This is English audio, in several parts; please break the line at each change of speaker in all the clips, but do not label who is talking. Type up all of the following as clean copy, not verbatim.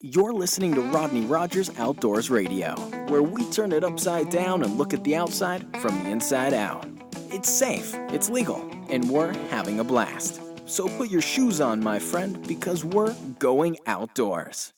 You're listening to Rodney Rogers Outdoors Radio, where we turn it upside down and look at the outside from the inside out. It's safe, it's legal, and we're having a blast. So put your shoes on, my friend, because we're going outdoors.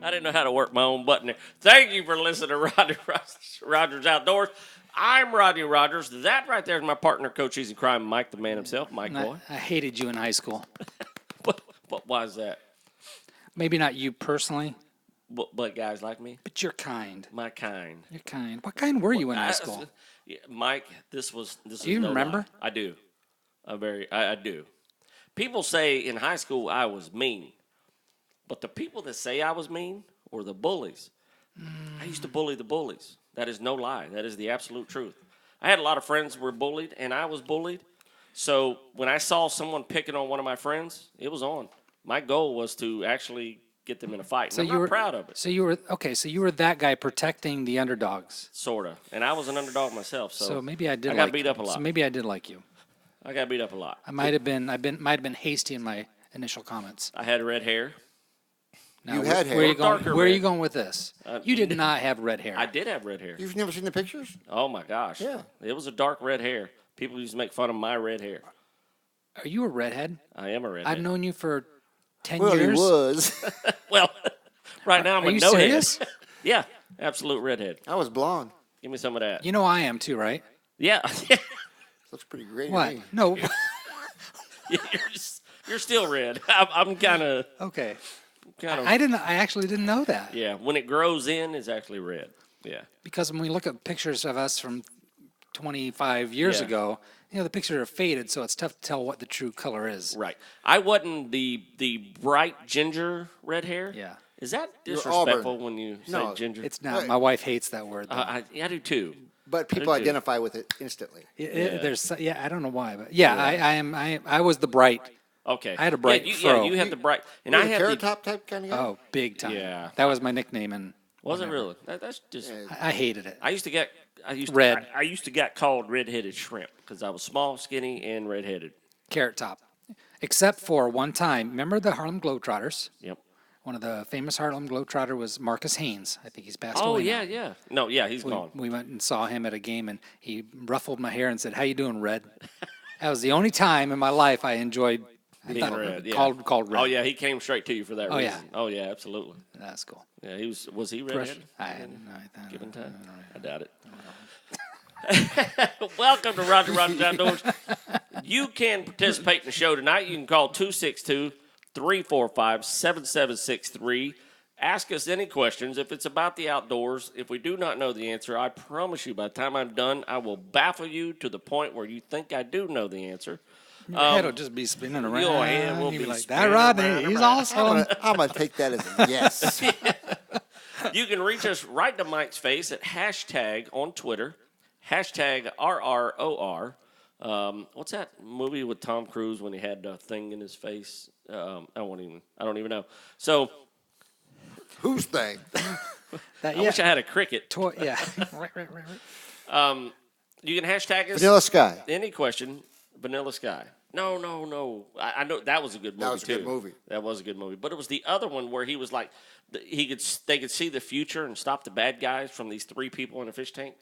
I didn't know how to work my own button there. Thank you for listening to Rodney Rogers Outdoors. I'm Rodney Rogers. That right there is my partner, co-cheese and crime, Mike, the man himself. Mike, boy.
I hated you in high school.
But why is that?
Maybe not you personally,
But guys like me?
but you're kind.
My kind.
You're kind. What kind were you in high school?
Yeah, Mike, this
Do you
no
remember?
lie. I do. I do. People say in high school I was mean. But the people that say I was mean were the bullies. I used to bully the bullies. That is no lie. That is the absolute truth. I had a lot of friends who were bullied, and I was bullied. So when I saw someone picking on one of my friends, it was on. My goal was to actually get them in a fight. And I'm not proud of it.
So you were that guy protecting the underdogs.
Sort of. And I was an underdog myself. So
maybe I did.
I got beat up a lot.
So maybe I did like you.
I got beat up a lot.
I might have been hasty in my initial comments.
I had red hair.
Now,
You had hair.
Where are you going?
Darker
Where are
red.
you going with this? You did not have red hair.
I did have red hair.
You've never seen the pictures?
Oh, my gosh.
Yeah.
It was a dark red hair. People used to make fun of my red hair.
Are you a redhead?
I am a redhead.
I've known you for 10
Well,
years.
he was.
Well, right now I'm
Are
a
you
no-head.
serious?
Yeah, absolute redhead.
I was blonde.
Give me some of that.
You know I am too, right?
Yeah.
Looks pretty great. to
What?
me.
No.
You're still red. I'm kind of.
Okay. I actually didn't know that.
Yeah, when it grows in, it's actually red. Yeah.
Because when we look at pictures of us from 25 years
Yeah.
ago, the pictures are faded, so it's tough to tell what the true color is.
Right. I wasn't the bright ginger red hair.
Yeah.
Is that
You're
disrespectful
auburn.
when you say
No,
ginger?
It's not.
Right.
My wife hates that word. Though.
I do too.
But people
I do too.
identify with it instantly.
I don't know why, but I was the bright.
Okay.
I had a bright
yeah,
fro.
you had the bright. And
You're
I
the
had
carrot
the.
top type kind of guy?
Oh, big time.
Yeah.
That was my nickname, and
Was it really? That's just.
I hated it.
I used to get
Red.
I used to get called red-headed shrimp because I was small, skinny, and red-headed.
Carrot top. Except for one time. Remember the Harlem Globetrotters?
Yep.
One of the famous Harlem Globetrotter was Marcus Haynes. I think he's passed
Oh
away
yeah,
now.
yeah. No, yeah, he's gone.
We went and saw him at a game, and he ruffled my hair and said, "How you doing, Red?" That was the only time in my life I enjoyed
Being red, yeah.
called Red.
Oh yeah, he came straight to you for that
Oh, yeah.
reason. Oh yeah, absolutely.
That's cool.
Yeah, he was he redheaded?
I didn't know.
Given time? I doubt it. Welcome to Roger Rogers Outdoors. You can participate in the show tonight. You can call 262-345-7763. Ask us any questions. If it's about the outdoors, if we do not know the answer, I promise you by the time I'm done, I will baffle you to the point where you think I do know the answer.
Your head will just be spinning around.
Your head will
You'll
be
like,
spinning
that Rodney,
around,
he's
around."
awesome.
I'm going to take that as a yes.
You can reach us right to Mike's face at hashtag on Twitter, hashtag RROR. What's that movie with Tom Cruise when he had the thing in his face? I don't even know. So
Whose thing?
That,
I wish I had a cricket.
yeah. right.
You can hashtag us
Vanilla Sky.
any question. Vanilla Sky. No. I know that was a good movie
was a
too.
good movie.
That was a good movie. But it was the other one where he was like, they could see the future and stop the bad guys from these three people in a fish tank.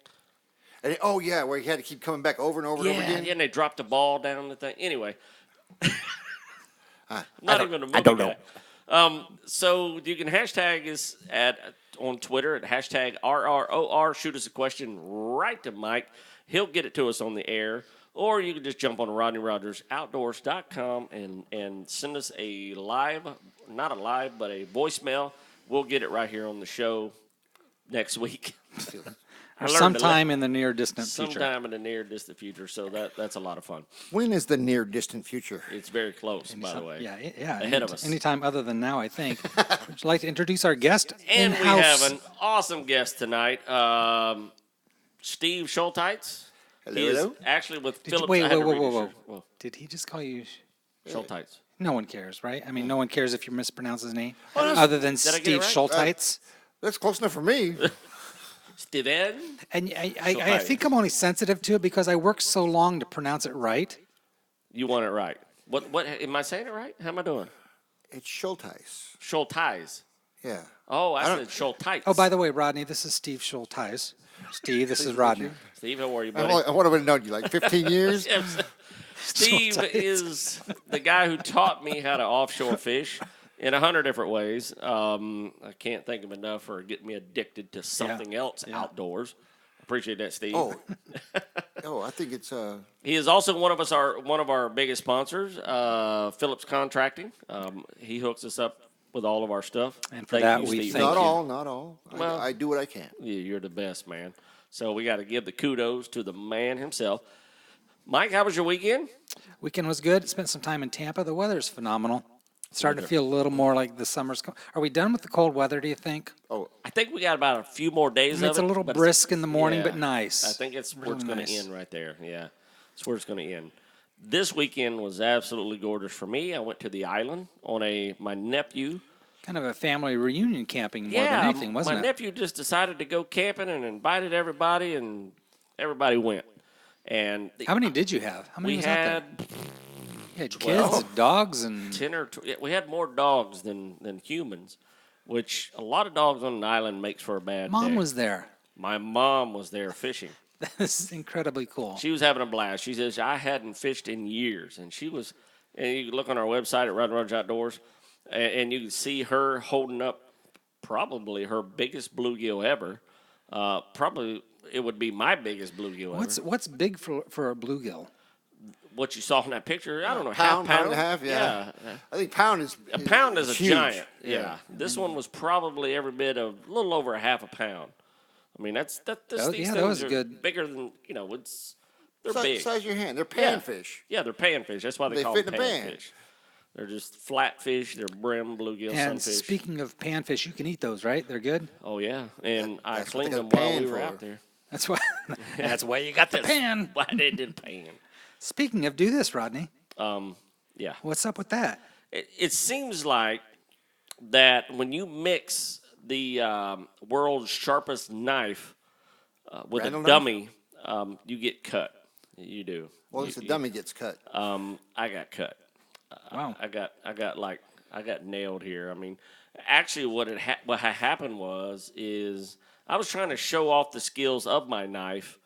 And where he had to keep coming back over and over and over again.
Yeah, and they dropped the ball down the thing. Anyway,
I
even a movie
don't know.
guy. So you can hashtag us on Twitter at hashtag RROR. Shoot us a question right to Mike. He'll get it to us on the air. Or you can just jump on RodneyRogersOutdoors.com and send us a not a live, but a voicemail. We'll get it right here on the show next week.
Or sometime in the near distant future.
Sometime in the near distant future. So that's a lot of fun.
When is the near distant future?
It's very close, by the way.
Yeah.
Ahead of us.
Anytime other than now, I think. Would you like to introduce our guest?
And we
in-house?
have an awesome guest tonight, Steve Schulthies. He is
Hello.
actually with Phillips.
Wait.
I had to read your
Whoa.
shirt. Well,
Did he just call you?
Schulthies.
No one cares, right? I mean, no one cares if you mispronounce his name,
Oh, no.
other than
Did I get it
Steve
right?
Schulthies.
That's close enough for me.
Steven.
And I
Schulthies.
think I'm only sensitive to it because I worked so long to pronounce it right.
You want it right. What am I saying it right? How am I doing?
It's Schulthies.
Schulthies.
Yeah.
Oh, I said Schulthies.
Oh, by the way, Rodney, this is Steve Schulthies. Steve, this is Rodney.
Steve, how are you,
I
buddy?
would have known you like 15 years.
Steve is the guy who taught me how to offshore fish in 100 different ways. I can't think of enough for getting me addicted to something else outdoors. Appreciate that, Steve.
Oh, I think it's
He is also one of our biggest sponsors, Phillips Contracting. He hooks us up with all of our stuff.
And for that, we
Steve.
thank
not
you.
all, not all.
Well-
I do what I can.
Yeah, you're the best, man. So we got to give the kudos to the man himself. Mike, how was your weekend?
Weekend was good. Spent some time in Tampa. The weather's phenomenal. Starting to feel a little more like the summer's coming. Are we done with the cold weather, do you think?
I think we got about a few more days of it.
It's a little
but
brisk in the morning,
yeah,
but nice.
I think it's where
Really
it's going to
nice.
end right there. Yeah, it's where it's going to end. This weekend was absolutely gorgeous for me. I went to the island on my nephew.
Kind of a family reunion camping more
Yeah,
than anything, wasn't
my
it?
nephew just decided to go camping and invited everybody, and everybody went. And
How many did you have? How many
we
was out there?
had
You had
12.
kids, dogs, and
10 or 12. We had more dogs than humans, which a lot of dogs on an island makes for a bad
Mom
day.
was there.
My mom was there fishing.
This is incredibly cool.
She was having a blast. She says, I hadn't fished in years. And she was, and you can look on our website at Rodney Rogers Outdoors, and you can see her holding up probably her biggest bluegill ever. Probably it would be my biggest bluegill ever.
What's big for a bluegill?
What you saw in that picture, I don't know,
Pound,
half
pound and a half, yeah. I think pound is
A pound is a
huge.
giant. Yeah. This one was probably every bit of a little over a half a pound. I mean, these
that
things
was
are
good.
bigger than, they're big.
Size of your hand. They're
Yeah.
panfish.
Yeah, they're panfish. That's why they
They
call
fit
them
in a pan.
panfish. They're just flat fish. They're brim, bluegill,
And
sunfish.
speaking of panfish, you can eat those, right? They're good.
Oh, yeah. And I
That's what they
cleaned
got
them
a
while
pan
we were
for.
out there.
That's why.
That's why you got this.
pan.
Why they did pan.
Speaking of, do this, Rodney.
Yeah.
What's up with that?
It seems like that when you mix the world's sharpest knife with
Randall
a
knife?
dummy, you get cut. You do.
Well, it's the dummy gets cut.
I got cut.
Wow.
I got nailed here. I mean, actually, what happened is I was trying to show off the skills of my knife,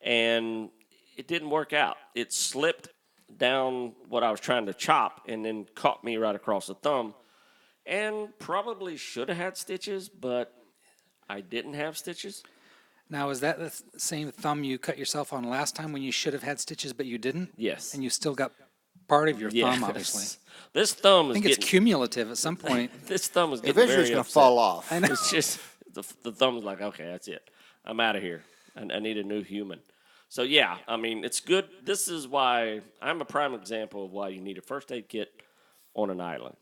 and it didn't work out. It slipped down what I was trying to chop, and then caught me right across the thumb, and probably should have had stitches, but I didn't have stitches.
Now, is that the same thumb you cut yourself on last time when you should have had stitches, but you didn't?
Yes.
And you still got part of your
Yes.
thumb, obviously.
This thumb
I
is
think
getting
it's cumulative at some point.
this thumb is getting
Eventually,
very
it's going to
upset.
fall off.
I know.
It's just the thumb's like, okay, that's it. I'm out of here. I need a new human. So yeah, I mean, it's good. This is why I'm a prime example of why you need a first aid kit on an island.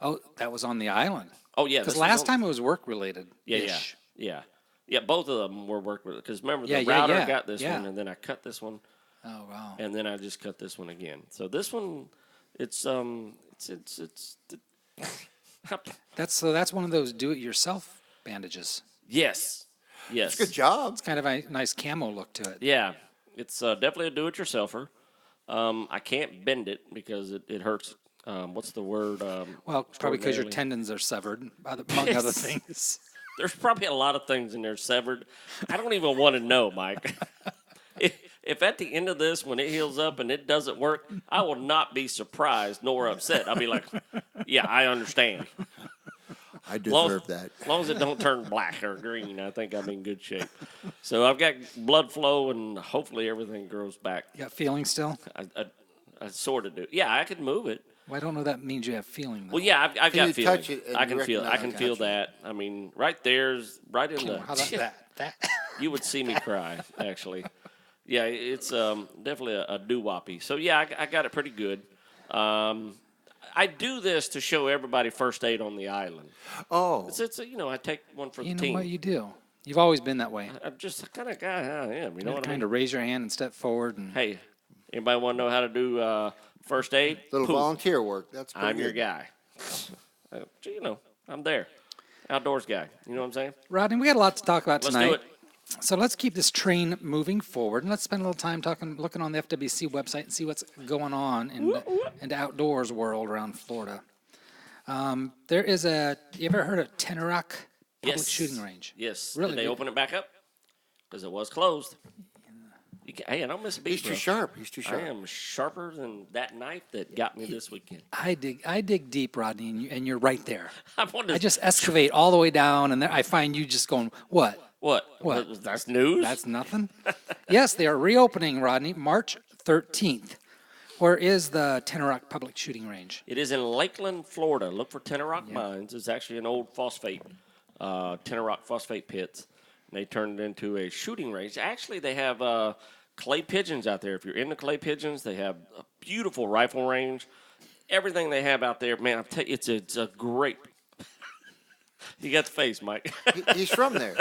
Oh, that was on the island.
Oh yeah,
Because
this
last
was on-
time it was work related.
yeah. Both of them were work with. Because remember,
Yeah,
the
yeah,
router
yeah,
got this
yeah.
one, and then I cut this one,
Oh, wow.
and then I just cut this one again. So this one, it's
That's one of those do-it-yourself bandages.
yes.
Good job.
It's kind of a nice camo look to it.
Yeah, it's definitely a do-it-yourselfer. I can't bend it because it hurts. What's the word?
Well, probably because your
extraordinarily?
tendons are severed, among other
Yes.
things.
There's probably a lot of things in there severed. I don't even want to know, Mike. If at the end of this, when it heals up and it doesn't work, I will not be surprised nor upset. I'll be like, yeah, I understand.
I
Long-
deserve that.
As long as it don't turn black or green, I think I'm in good shape. So I've got blood flow, and hopefully everything grows back.
You got feeling still?
I sort of do. Yeah, I can move it.
Well, I don't know that means you have feeling, though.
Well, yeah, I've
Can
got
you
feeling.
touch it and
I can
you
feel. I can
recognize-
feel
Gotcha.
that. I mean, right there's right in the.
How about that?
You would see me cry, actually. Yeah, it's definitely a doo-woppy. So yeah, I got it pretty good. I do this to show everybody first aid on the island.
Oh,
It's I take one for
You
the
know
team.
what you do. You've always been that way.
I'm just the kind of guy I am. You know what I
Kind
mean?
of raise your hand and step forward. And
Hey, anybody want to know how to do first aid?
little
Poof.
volunteer work. That's pretty
I'm your
good.
guy. I'm there. outdoors guy. You know what I'm saying?
Rodney, we got a lot to talk about
Let's
tonight.
do it.
So let's keep this train moving forward, and let's spend a little time looking on the FWC website and see what's going on in the outdoors world around Florida. There is you ever heard of Tenoroc Public Shooting Range?
Yes.
Really?
Did they open it back up? Because it was closed. Hey, I don't miss a beat,
He's too
bro.
sharp. He's too
I
sharp.
am sharper than that knife that got me this weekend.
I dig deep, Rodney, and you're right there.
I
I just excavate all the way down, and there I find you just going, what?
What?
What?
That's news?
That's nothing? Yes, they are reopening, Rodney, March 13th. Where is the Tenoroc Public Shooting Range?
It is in Lakeland, Florida. Look for Tenoroc Mines. It's actually an old phosphate, Tenoroc phosphate pits. And they turned it into a shooting range. Actually, they have clay pigeons out there. If you're into clay pigeons, they have a beautiful rifle range. Everything they have out there, man, I tell you, it's a great. You got the face, Mike.
He's from there.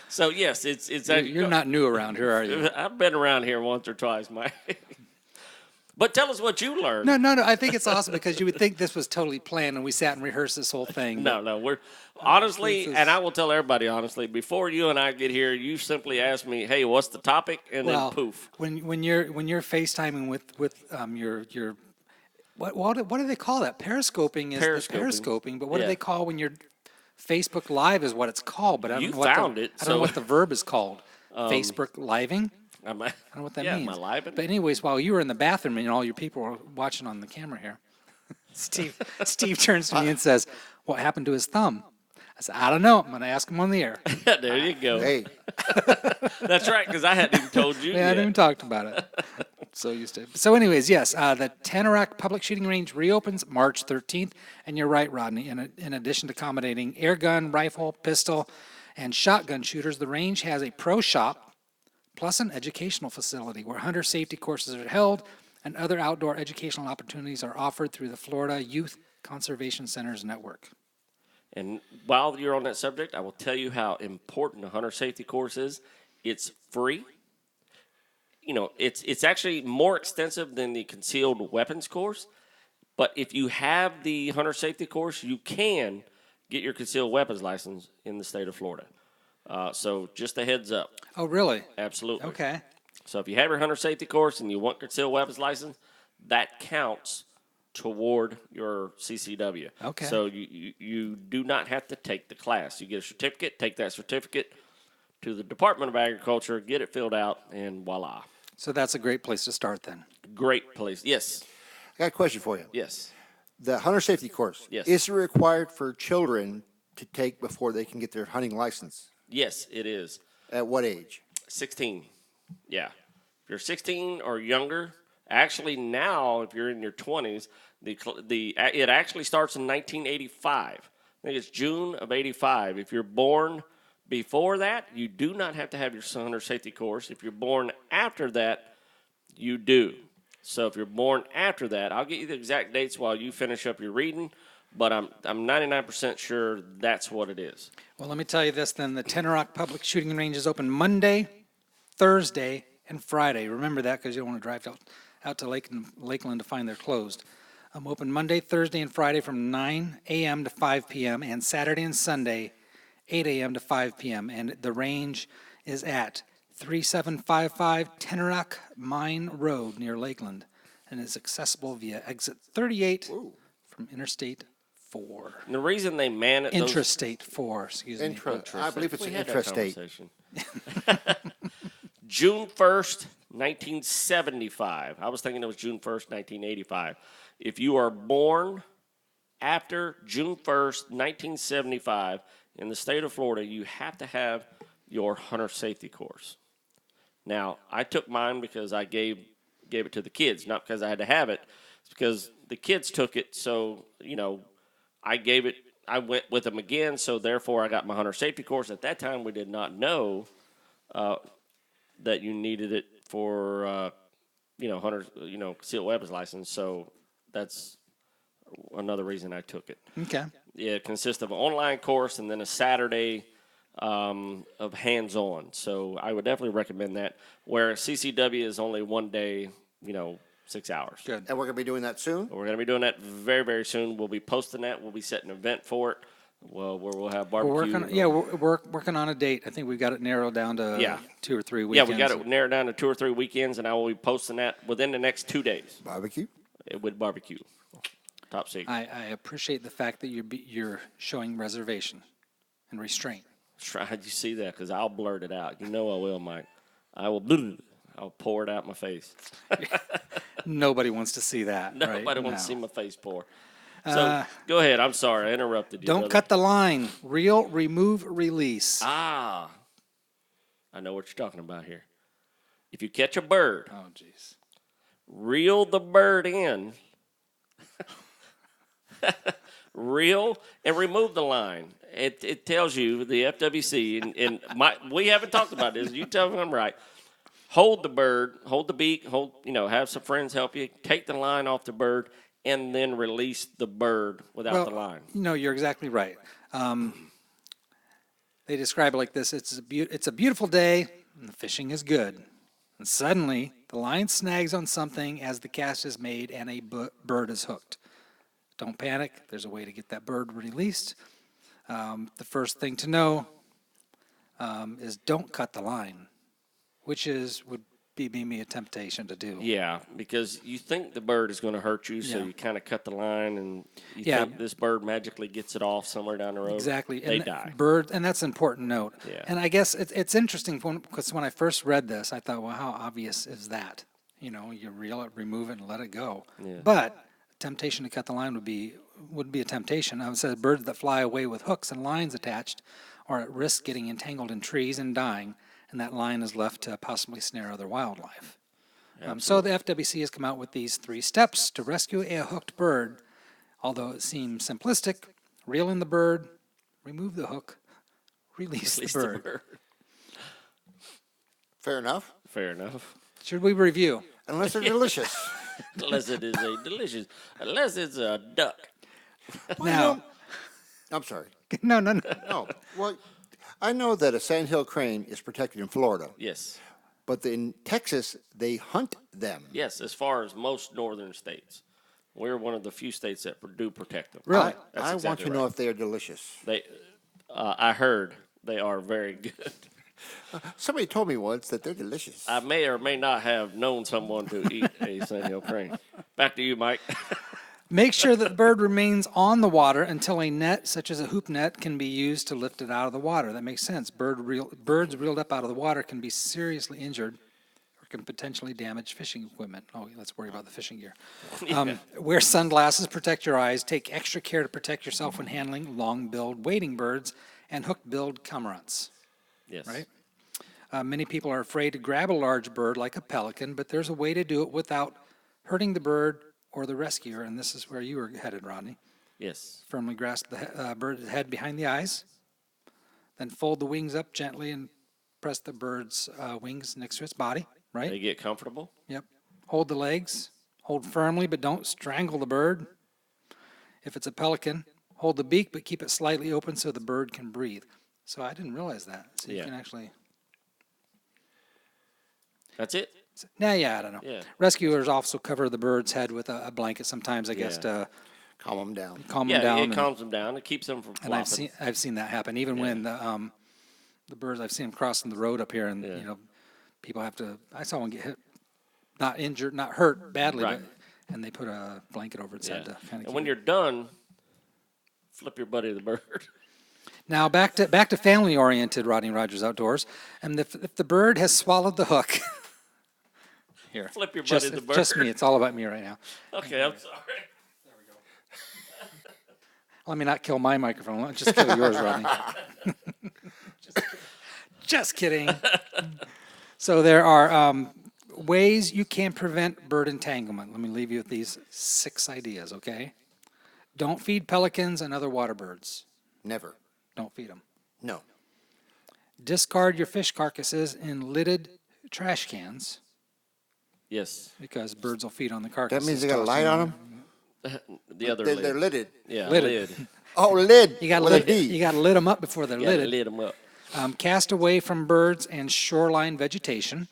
So yes, it's.
You're not new around here, are you?
I've been around here once or twice, Mike. But tell us what you learned.
No. I think it's awesome because you would think this was totally planned and we sat and rehearsed this whole thing.
No. We're honestly, and I will tell everybody honestly, before you and I get here, you simply ask me, "Hey, what's the topic?" And then poof.
When you're FaceTiming with your what do they call that? Periscoping is periscoping, but what do they call when you're Facebook Live is what it's called, but I don't know what I don't know what the verb is called. Facebook living. I don't know what that means. But anyways, while you were in the bathroom and all your people were watching on the camera here, Steve turns to me and says, "What happened to his thumb?" I said, "I don't know. I'm going to ask him on the air."
There you go.
Hey,
That's right, because I hadn't even told you.
I hadn't even talked about it. So used to it. So anyways, yes, the Tenoroc Public Shooting Range reopens March 13th. And you're right, Rodney. In addition to accommodating air gun, rifle, pistol, and shotgun shooters, the range has a pro shop plus an educational facility where hunter safety courses are held and other outdoor educational opportunities are offered through the Florida Youth Conservation Centers Network.
And while you're on that subject, I will tell you how important a hunter safety course is. It's free. You know, it's actually more extensive than the concealed weapons course. But if you have the hunter safety course, you can get your concealed weapons license in the state of Florida. So just a heads up.
Oh, really?
Absolutely.
Okay.
So if you have your hunter safety course and you want concealed weapons license, that counts toward your CCW.
Okay.
So you do not have to take the class. You get a certificate, take that certificate to the Department of Agriculture, get it filled out, and voila.
So that's a great place to start then.
Great place. Yes.
I got a question for you.
Yes.
The hunter safety course.
Yes.
Is it required for children to take before they can get their hunting license?
Yes, it is.
At what age?
16. Yeah. If you're 16 or younger, actually now, if you're in your 20s, it actually starts in 1985. I think it's June of 85. If you're born before that, you do not have to have your hunter safety course. If you're born after that, you do. So if you're born after that, I'll get you the exact dates while you finish up your reading, but I'm 99% sure that's what it is.
Well, let me tell you this then. The Tenoroc Public Shooting Range is open Monday, Thursday, and Friday. Remember that because you don't want to drive out to Lakeland to find they're closed. Open Monday, Thursday, and Friday from 9 a.m. to 5 p.m. and Saturday and Sunday, 8 a.m. to 5 p.m. And the range is at 3755 Tenoroc Mine Road near Lakeland and is accessible via exit 38 from Interstate 4.
And the reason they man it...
Intrastate 4, excuse me.
I believe it's
We
an
had that
intrastate.
conversation. June 1st, 1975. I was thinking it was June 1st, 1985. If you are born after June 1st, 1975, in the state of Florida, you have to have your hunter safety course. Now, I took mine because I gave it to the kids, not because I had to have it. It's because the kids took it, so, you know, I went with them again, so therefore I got my hunter safety course. At that time, we did not know that you needed it for, concealed weapons license, so that's another reason I took it.
Okay.
Yeah, it consists of an online course and then a Saturday of hands-on. So I would definitely recommend that. Where CCW is only one day, 6 hours.
Good.
And we're going to be doing that soon?
We're going to be doing that very, very soon. We'll be posting that. We'll be setting an event for it. Well, where we'll have
We're
barbecue.
working, yeah, we're working on a date. I think we've got it narrowed down to
Yeah.
2 or 3
Yeah,
weekends.
we got it narrowed down to 2 or 3 weekends, and I will be posting that within the next 2 days
Barbecue?
with barbecue. Top secret.
I appreciate the fact that you're showing reservation and restraint.
Tried you see that? Because I'll blurt it out. You know I will, Mike. I'll pour it out my face.
Nobody wants to see that.
Nobody
right?
wants to see
No.
my face pour. So go ahead. I'm sorry. I interrupted you.
Don't
brother.
cut the line. Reel, remove, release.
I know what you're talking about here. If you catch a bird,
Oh, jeez.
reel the bird in, reel and remove the line. It tells you, the FWC, and we haven't talked about this. You tell me I'm right. Hold the bird, hold the beak, have some friends help you. Take the line off the bird, and then release the bird without the line.
You're exactly right. They describe it like this. It's a beautiful day, and the fishing is good. And suddenly, the line snags on something as the cast is made, and a bird is hooked. Don't panic. There's a way to get that bird released. The first thing to know is don't cut the line, which would be maybe a temptation to do.
Yeah, because you think the bird is going to hurt you, so
Yeah.
you kind of cut the line, and you
Yeah.
think this bird magically gets it off somewhere down the road.
Exactly.
They
And
die.
Birds, and that's an important note.
Yeah.
And I guess it's interesting because when I first read this, I thought, well, how obvious is that? You reel it, remove it, and let it go.
Yeah.
But temptation to cut the line would be a temptation. I would say birds that fly away with hooks and lines attached are at risk getting entangled in trees and dying, and that line is left to possibly snare other wildlife. So the FWC has come out with these 3 steps to rescue a hooked bird. Although it seems simplistic, reel in the bird, remove the hook, release the bird.
Fair enough.
Fair enough.
Should we review?
Unless they're delicious.
Unless it's a duck.
Now,
I'm sorry.
no.
No. Well, I know that a sandhill crane is protected in Florida,
Yes.
but in Texas, they hunt them.
Yes, as far as most northern states. We're one of the few states that do protect them.
Really?
That's
I want
exactly
to know
right.
if they are delicious.
I heard they are very good.
Somebody told me once that they're delicious.
I may or may not have known someone to eat a sandhill crane. Back to you, Mike.
Make sure that the bird remains on the water until a net, such as a hoop net, can be used to lift it out of the water. That makes sense. Birds reeled up out of the water can be seriously injured or can potentially damage fishing equipment. Oh, let's worry about the fishing gear. Wear sunglasses, protect your eyes. Take extra care to protect yourself when handling long-billed wading birds and hook-billed cormorants.
Yes.
Right? Many people are afraid to grab a large bird like a pelican, but there's a way to do it without hurting the bird or the rescuer, and this is where you were headed, Rodney.
Yes.
Firmly grasp the bird's head behind the eyes, then fold the wings up gently and press the bird's wings next to its body, right?
They get comfortable.
Yep. Hold the legs. Hold firmly, but don't strangle the bird. If it's a pelican, hold the beak, but keep it slightly open so the bird can breathe. So I didn't realize that. So you
Yeah.
can actually...
That's it.
Yeah, I don't know.
Yeah.
Rescuers also cover the bird's head with a blanket sometimes, I guess, to
Calm them down.
calm
Yeah,
them down.
it
and-
calms them down. It keeps them from
And
flopping.
I've seen that happen. Even when the birds, I've seen them crossing the road up here, and
Yeah.
people have to. I saw one get hit, not injured, not hurt badly,
Right.
but, and they put a blanket over its head to kind of.
And when you're done, flip your buddy the bird.
Now back to family-oriented Rodney Rogers Outdoors, and if the bird has swallowed the hook, here,
Flip your buddy the bird.
just me. It's all about me right now.
Okay, I'm sorry.
Let me not kill my microphone. Let me just kill yours, Rodney. Just kidding. So there are ways you can prevent bird entanglement. Let me leave you with these 6 ideas, okay? Don't feed pelicans and other water birds.
Never.
Don't feed them.
No.
Discard your fish carcasses in lidded trash cans
Yes,
because birds will feed on the
That
carcasses.
means they got a
toss
light
them.
on them?
the other
They're,
lid.
they're lidded.
Yeah,
Lidded.
lid.
Oh, lid.
You got
with a
to
D.
you got to lid them up before they're
You gotta
lidded.
lid them up.
Cast away from birds and shoreline vegetation.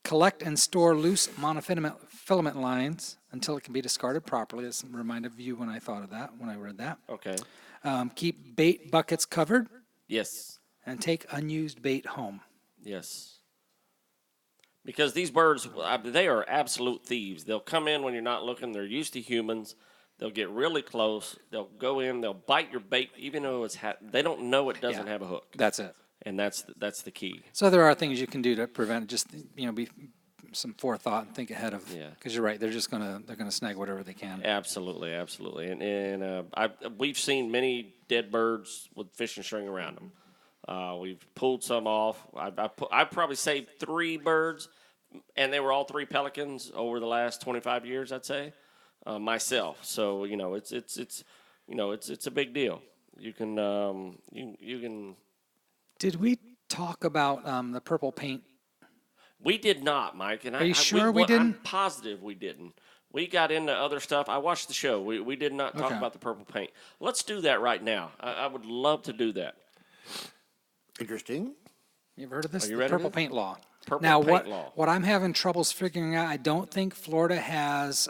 Collect and store loose monofilament lines until it can be discarded properly. This reminded of you when I thought of that, when I read that.
Okay.
Keep bait buckets covered
Yes.
and take unused bait home.
Yes. Because these birds, they are absolute thieves. They'll come in when you're not looking. They're used to humans. They'll get really close. They'll go in. They'll bite your bait, even though they don't know it doesn't have a hook.
That's it.
And that's the key.
So there are things you can do to prevent it. Just, be some forethought and think ahead of.
Yeah.
Because you're right. They're gonna snag whatever they can.
Absolutely, absolutely. And we've seen many dead birds with fishing string around them. We've pulled some off. I've probably saved 3 birds, and they were all 3 pelicans over the last 25 years, I'd say, myself. So it's a big deal. You can.
Did we talk about the purple paint?
We did not, Mike. And
Are you sure we didn't?
I'm positive we didn't. We got into other stuff. I watched the show. We did not talk about the purple paint. Let's do that right now. I would love to do that.
Interesting.
You ever heard of this?
Are you
The
ready
purple
to?
paint law.
Purple paint law.
What I'm having troubles figuring out, I don't think Florida has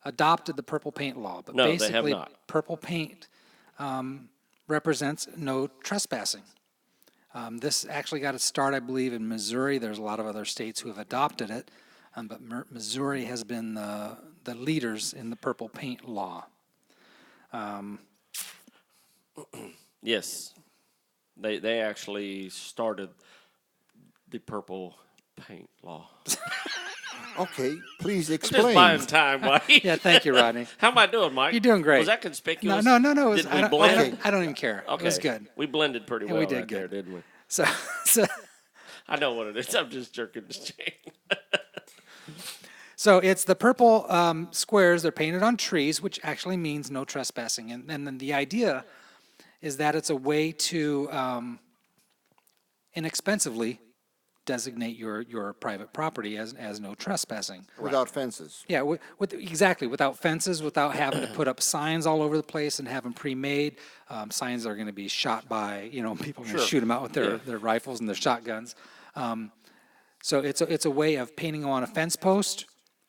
adopted the purple paint law. But
No, they have
basically,
not.
purple paint represents no trespassing. This actually got its start, I believe, in Missouri. There's a lot of other states who have adopted it, but Missouri has been the leaders in the purple paint law.
Yes. They actually started the purple paint law.
Okay, please
Just
explain.
buying time, Mike.
Yeah, thank you, Rodney.
How am I doing, Mike?
You're doing great.
Was that conspicuous?
No.
Did we blend?
I don't even care.
Okay.
It was good.
We blended pretty
Yeah,
well
we did
right there,
good.
didn't we?
So
I know what it is. I'm just jerking the chain.
So it's the purple squares. They're painted on trees, which actually means no trespassing. And then the idea is that it's a way to inexpensively designate your private property as no trespassing.
Without fences.
Yeah, exactly. Without fences, without having to put up signs all over the place and have them pre-made. Signs are going to be shot by, people are going to shoot them out with their rifles and their shotguns. So it's a way of painting on a fence post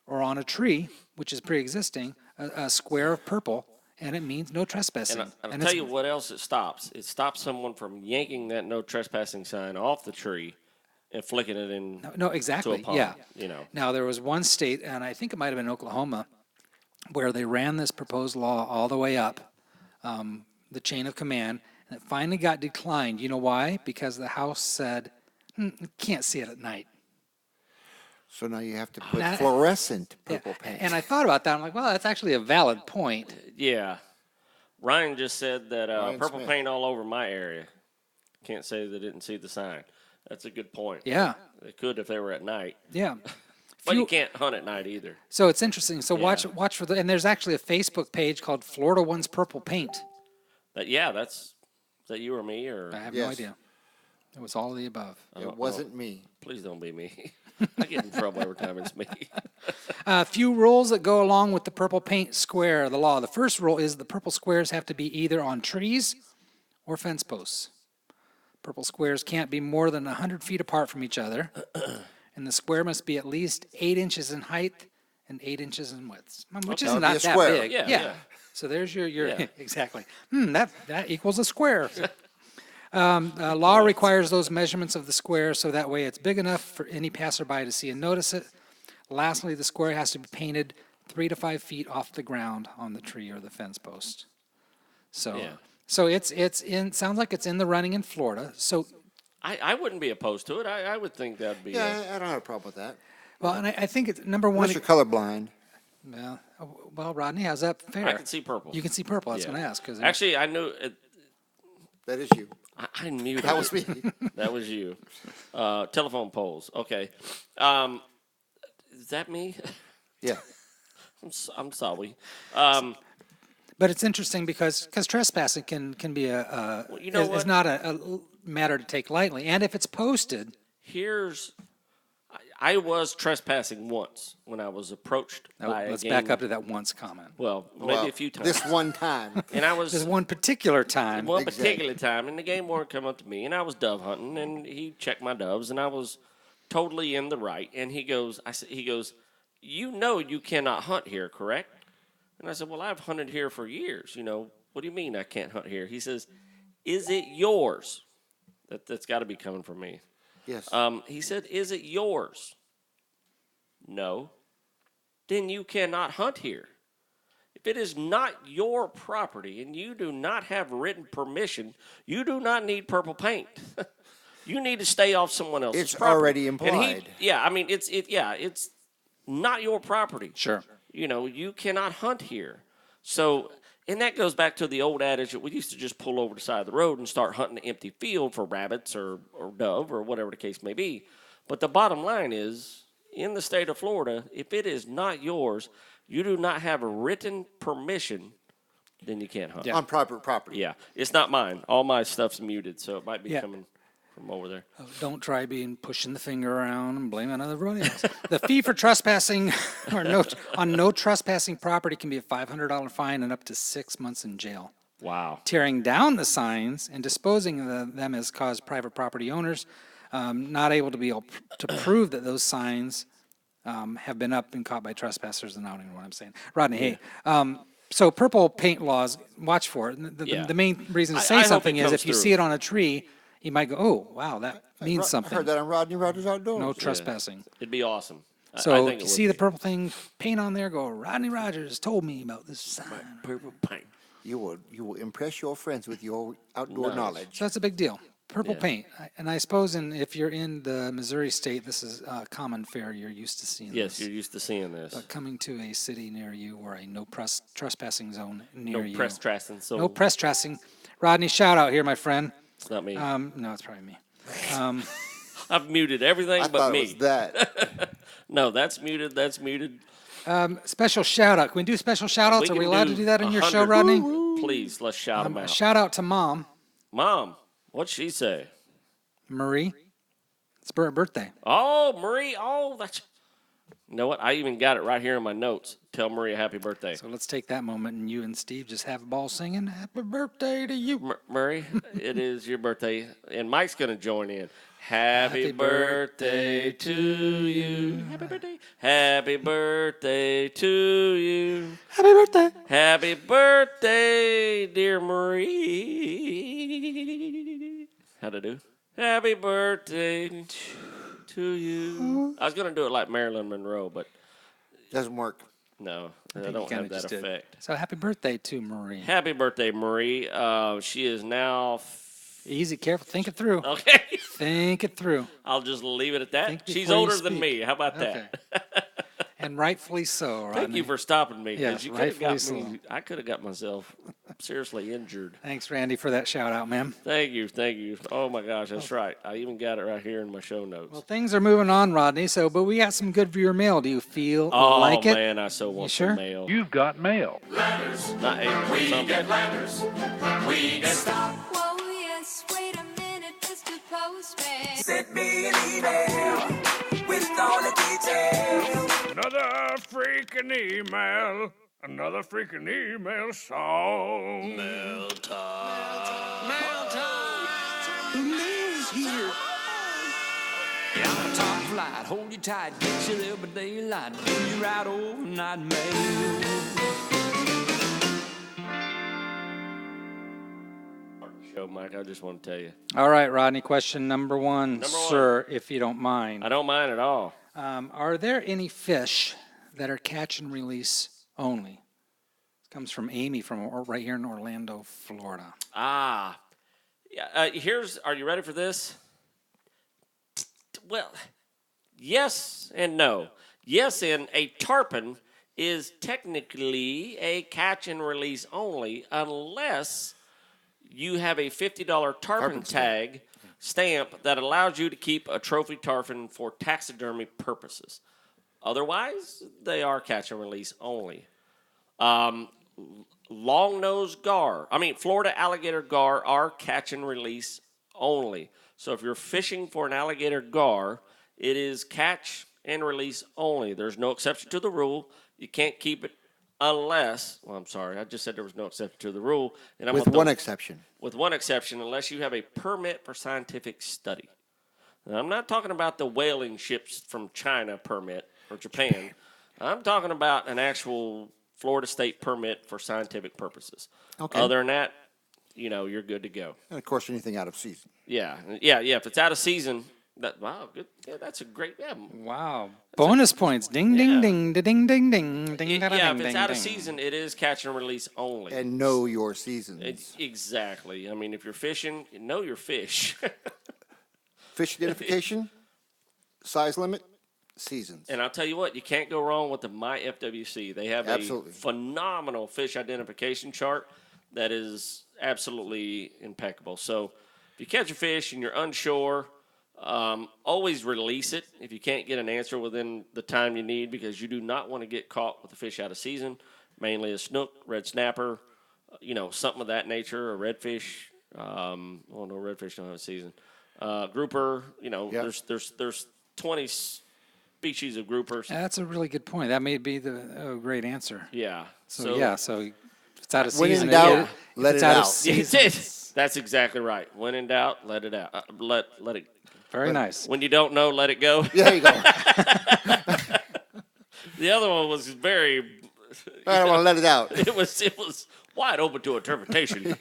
or on a tree, which is pre-existing, a square of purple, and it means no trespassing.
And I'll tell you what else it stops. It stops someone from yanking that no trespassing sign off the tree and flicking it in.
No, exactly.
To a pond,
Yeah. Now there was one state, and I think it might have been Oklahoma, where they ran this proposed law all the way up the chain of command, and it finally got declined. You know why? Because the House said, you can't see it at night.
So now you have to put fluorescent purple paint.
And I thought about that. I'm like, well, that's actually a valid point.
Yeah. Ryan just said that purple
Smith.
paint all over my area. Can't say they didn't see the sign. That's a good point.
Yeah.
They could if they were at night.
Yeah.
But you can't hunt at night either.
So it's interesting. So watch for and there's actually a Facebook page called Florida Wants Purple Paint.
Is that you or me or?
I have no idea. It was all of the above.
It wasn't me.
Please don't be me. I get in trouble every time it's me.
A few rules that go along with the purple paint square, the law. The first rule is the purple squares have to be either on trees or fence posts. Purple squares can't be more than 100 feet apart from each other, and the square must be at least 8 inches in height and 8 inches in width, which is
That would
not
be a
that
square.
big.
Yeah.
So there's your
Yeah.
exactly. That equals a square. Law requires those measurements of the square so that way it's big enough for any passerby to see and notice it. Lastly, the square has to be painted 3 to 5 feet off the ground on the tree or the fence post. So,
Yeah.
so it's in. Sounds like it's in the running in Florida. So,
I wouldn't be opposed to it. I would think that'd be.
Yeah, I don't have a problem with that.
well, and I think it's number one.
Unless you're colorblind.
Well, Rodney, how's that fair?
I can see purple.
You can see purple. I was
Yeah.
going to ask because
Actually, I knew.
That is you.
I knew
That was me.
That was you. Telephone poles. Okay. Is that me?
Yeah.
I'm sorry.
But it's interesting because trespassing can be is not a matter to take lightly, and if it's posted.
I was trespassing once when I was approached by a
Let's
game.
back up to that once comment.
Well, maybe a few times.
This one time.
And I was
There's one particular time.
one particular time, and the game warden come up to me, and I was dove hunting, and he checked my doves, and I was totally in the right. And he goes, you know you cannot hunt here, correct? And I said, well, I've hunted here for years. What do you mean I can't hunt here? He says, is it yours? That's got to be coming from me.
Yes.
He said, is it yours? No. Then you cannot hunt here. If it is not your property and you do not have written permission, you do not need purple paint. You need to stay off someone else's
It's
property.
already
And
implied.
it's not your property.
Sure.
You cannot hunt here. So, and that goes back to the old adage that we used to just pull over the side of the road and start hunting an empty field for rabbits or dove or whatever the case may be. But the bottom line is, in the state of Florida, if it is not yours, you do not have a written permission, then you can't hunt.
On private property.
Yeah, it's not mine. All my stuff's muted, so it might be
Yeah.
coming from over there.
Don't try pushing the finger around and blaming everybody else. The fee for trespassing on no trespassing property can be a $500 fine and up to 6 months in jail.
Wow.
Tearing down the signs and disposing of them has caused private property owners not able to be able to prove that those signs have been up and caught by trespassers. And I don't even know what I'm saying. Rodney, hey. So purple paint laws, watch for it. The main reason to
I
say
hope
something
it
is
comes
if you
through.
see it on a tree, you might go, oh, wow, that means
I
something.
heard that on Rodney Rogers Outdoors.
No trespassing.
It'd be awesome. I
So
think
if you
it
see
would
the
be.
purple thing, paint on there, go, Rodney Rogers told me about this sign.
Purple paint.
You will impress your friends with your outdoor
Nice.
knowledge.
So that's a big deal. Purple
Yeah.
paint. And I suppose if you're in the Missouri state, this is common fare. You're used to seeing
Yes,
this.
you're used to seeing this.
But coming to a city near you or a no trespassing zone near
No
you.
press tracing. So
No press trespassing. Rodney, shout out here, my friend.
it's not me.
No, it's probably me.
I've muted everything
I
but
thought
me.
it was that.
No, that's muted. That's muted.
Special shout out. Can we do special shout outs? Are
can
we allowed to do that in your show,
100.
Rodney?
Please, let's shout them
A
out.
shout out to Mom,
Mom, what'd she say?
Marie. It's her birthday.
Oh, Marie. Oh, that's. You know what? I even got it right here in my notes. Tell Marie a happy birthday.
So let's take that moment and you and Steve just have a ball singing happy birthday to you.
Murray, it is your birthday, and Mike's going to join in. Happy birthday to you. Happy birthday. Happy birthday to you.
Happy birthday.
Happy birthday, dear Marie. How'd I do? Happy birthday to you. I was going to do it like Marilyn Monroe, but
Doesn't work.
no, I
You
don't
kinda
have that
just did.
effect.
So happy birthday to Marie.
Happy birthday, Marie. She is now.
Easy, careful, think it through.
Okay.
Think it through.
I'll just leave it at that.
Think
She's
before you
older than
speak.
me. How about
Okay.
that?
And rightfully so, Rodney.
Thank you for stopping me. 'Cause
Yes,
you could have got
rightfully
me. I could have got myself seriously injured.
Thanks, Randy, for that shout out, man.
Thank you. Thank you. Oh, my gosh. That's right. I even got it right here in my show notes.
Well, things are moving on, Rodney. But we got some good viewer mail. Do you feel
Oh,
like it?
man. I so want
sure?
some mail.
You've got mail.
Not able for something.
Whoa, yes, wait a minute, Mr. Postman.
Send me an email with all the details.
Another freaking email. Another freaking email song.
Yeah, I'm a top flight, hold you tight, get you there by daylight, do you right overnight mail.
Show, Mike. I just want to tell you.
All right, Rodney, question number one,
Number one.
sir, if you don't mind.
I don't mind at all.
Are there any fish that are catch and release only? This comes from Amy from right here in Orlando, Florida.
Ah. Yeah, are you ready for this? Well, yes and no. Yes, and a tarpon is technically a catch and release only unless you have a $50 tarpon tag stamp that allows you to keep a trophy tarpon for taxidermy purposes. Otherwise, they are catch and release only. Long-nosed gar, Florida alligator gar are catch and release only. So if you're fishing for an alligator gar, it is catch and release only. There's no exception to the rule. You can't keep it unless, I just said there was no exception to the rule. And
With one exception.
With one exception, unless you have a permit for scientific study. Now, I'm not talking about the whaling ships from China permit or Japan. I'm talking about an actual Florida State permit for scientific purposes.
Okay.
Other than that, you're good to go.
And of course, anything out of season.
Yeah. If it's out of season, good. Yeah, that's a great. Yeah.
Wow. Bonus points. Ding, ding,
Yeah.
ding, ding, ding, ding, ding,
Yeah,
ding,
if it's
ding,
out of
ding.
season, it is catch and release only.
And know your seasons.
Exactly. I mean, if you're fishing, know your fish.
Fish identification, size limit, seasons.
And I'll tell you what, you can't go wrong with the MyFWC. They have
Absolutely.
a phenomenal fish identification chart that is absolutely impeccable. So if you catch a fish and you're unsure, always release it if you can't get an answer within the time you need, because you do not want to get caught with a fish out of season, mainly a snook, red snapper, something of that nature, a redfish. No, redfish don't have a season. Grouper, there's 20 species of groupers.
That's a really good point. That may be a great answer.
Yeah.
So if it's out of
When in
season,
doubt,
if
let
it's
it
out of
out.
season,
That's exactly right. When in doubt, let it out. Let it.
very nice.
When you don't know, let it go.
Yeah, there you go.
The other one was very.
I don't want to let it out.
It was wide open to interpretation.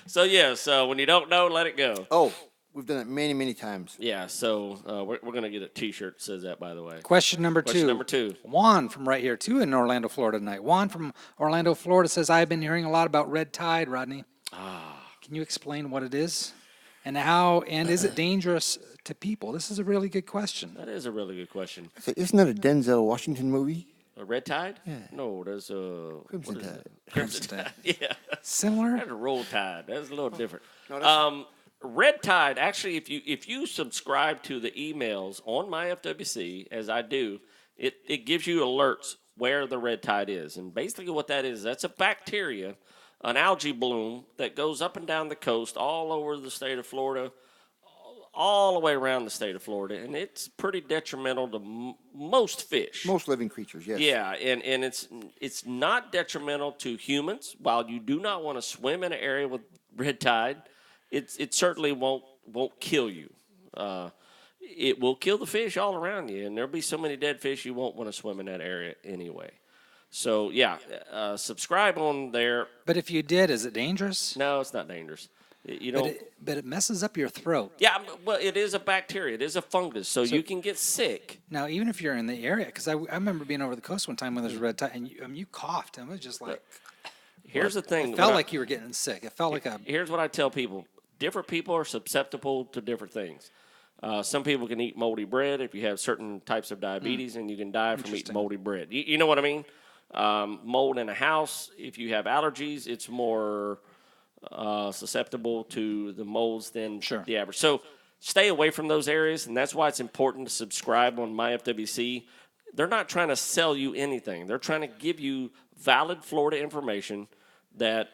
So when you don't know, let it go.
Oh, we've done it many, many times.
Yeah. So we're gonna get a T-shirt that says that, by the way.
Question number
Question number two.
Juan from right here, too, in Orlando, Florida tonight. Juan from Orlando, Florida says, I've been hearing a lot about red tide, Rodney. Can you explain what it is? And is it dangerous to people? This is a really good question.
That is a really good question.
So isn't that a Denzel Washington movie?
A red tide? Yeah. No, there's a
Crimson
what is
Tide.
it? Crimson Tide. Yeah.
Similar?
That's a roll tide. That's a little different. Red tide. Actually, if you subscribe to the emails on my FWC, as I do, it gives you alerts where the red tide is, and basically what that is, that's a bacteria, an algae bloom that goes up and down the coast, all over the state of Florida, all the way around the state of Florida, and it's pretty detrimental to most fish.
Most living creatures, yes.
Yeah, and it's not detrimental to humans. While you do not want to swim in an area with red tide, it certainly won't kill you. It will kill the fish all around you, and there'll be so many dead fish you won't want to swim in that area anyway. So subscribe on there.
But if you did, is it dangerous?
No, it's not dangerous. You don't.
But it messes up your throat.
Yeah, well, it is a bacteria. It is a fungus, so you can get sick.
Now, even if you're in the area, because I remember being over the coast one time when there's red tide, and you coughed, and it was just like,
Here's the thing.
it felt like you were getting sick. It felt like
Here's what I tell people. Different people are susceptible to different things. Some people can eat moldy bread if you have certain types of diabetes, and you can die from eating moldy bread. You know what I mean? Mold in a house, if you have allergies, it's more susceptible to the molds than the average. So stay away from those areas, and that's why it's important to subscribe on MyFWC. They're not trying to sell you anything. They're trying to give you valid Florida information that,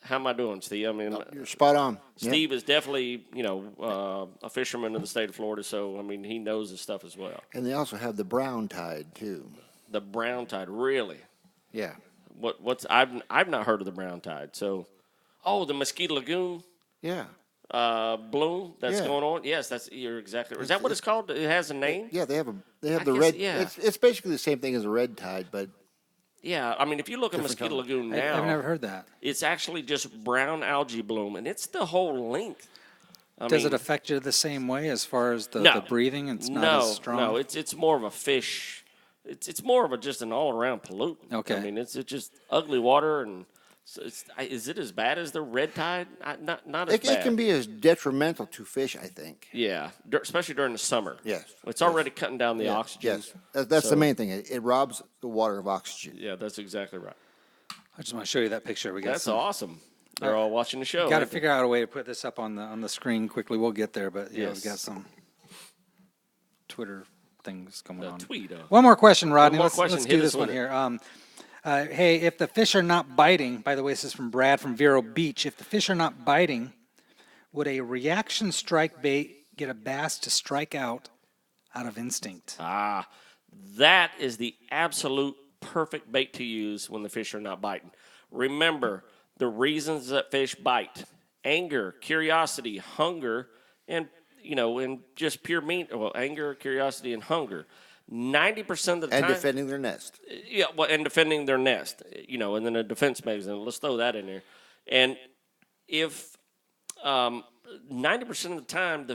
how am I doing, Steve? I mean,
You're spot on.
Steve is definitely, a fisherman in the state of Florida, so, I mean, he knows his stuff as well.
And they also have the brown tide, too.
The brown tide, really?
Yeah.
I've not heard of the brown tide, so... Oh, the Mosquito Lagoon
Yeah.
bloom that's
Yeah.
going on. Yes, you're exactly right. Is that what it's called? It has a name.
Yeah, they have
I
the
guess,
red.
yeah.
It's basically the same thing as a red tide, but
Yeah, I mean, if you look at
Different
Mosquito
color.
Lagoon
I've
now,
never heard that.
it's actually just brown algae bloom, and it's the whole length.
Does it affect you the same way as far as the breathing? It's not as strong.
No, it's more of a fish. It's more of just an all around pollutant.
Okay.
I mean, it's just ugly water, and so is it as bad as the red tide? Not as bad.
it can be as detrimental to fish, I think.
Yeah, especially during the summer.
Yes,
It's already cutting down the
Yeah,
oxygen.
Yes, that's
So-
the main thing. It robs the water of oxygen.
Yeah, that's exactly right.
I just want to show you that picture. We got
That's
some.
awesome. They're all watching the show.
Got to
aren't they?
figure out a way to put this up on the screen quickly. We'll get there, but yeah,
Yes.
we got some Twitter things going
The
on.
tweet.
One more question, Rodney.
more
Let's
question.
do
Hit
this
us
one
with it.
here. Hey, if the fish are not biting, by the way, this is from Brad from Vero Beach. If the fish are not biting, would a reaction strike bait get a bass to strike out of instinct?
That is the absolute perfect bait to use when the fish are not biting. Remember the reasons that fish bite: anger, curiosity, hunger, and and just pure mean. Well, anger, curiosity, and hunger. 90% of the time.
And defending their nest.
Yeah, well, and defending their nest, and then a defense mechanism. Let's throw that in there. And if 90% of the time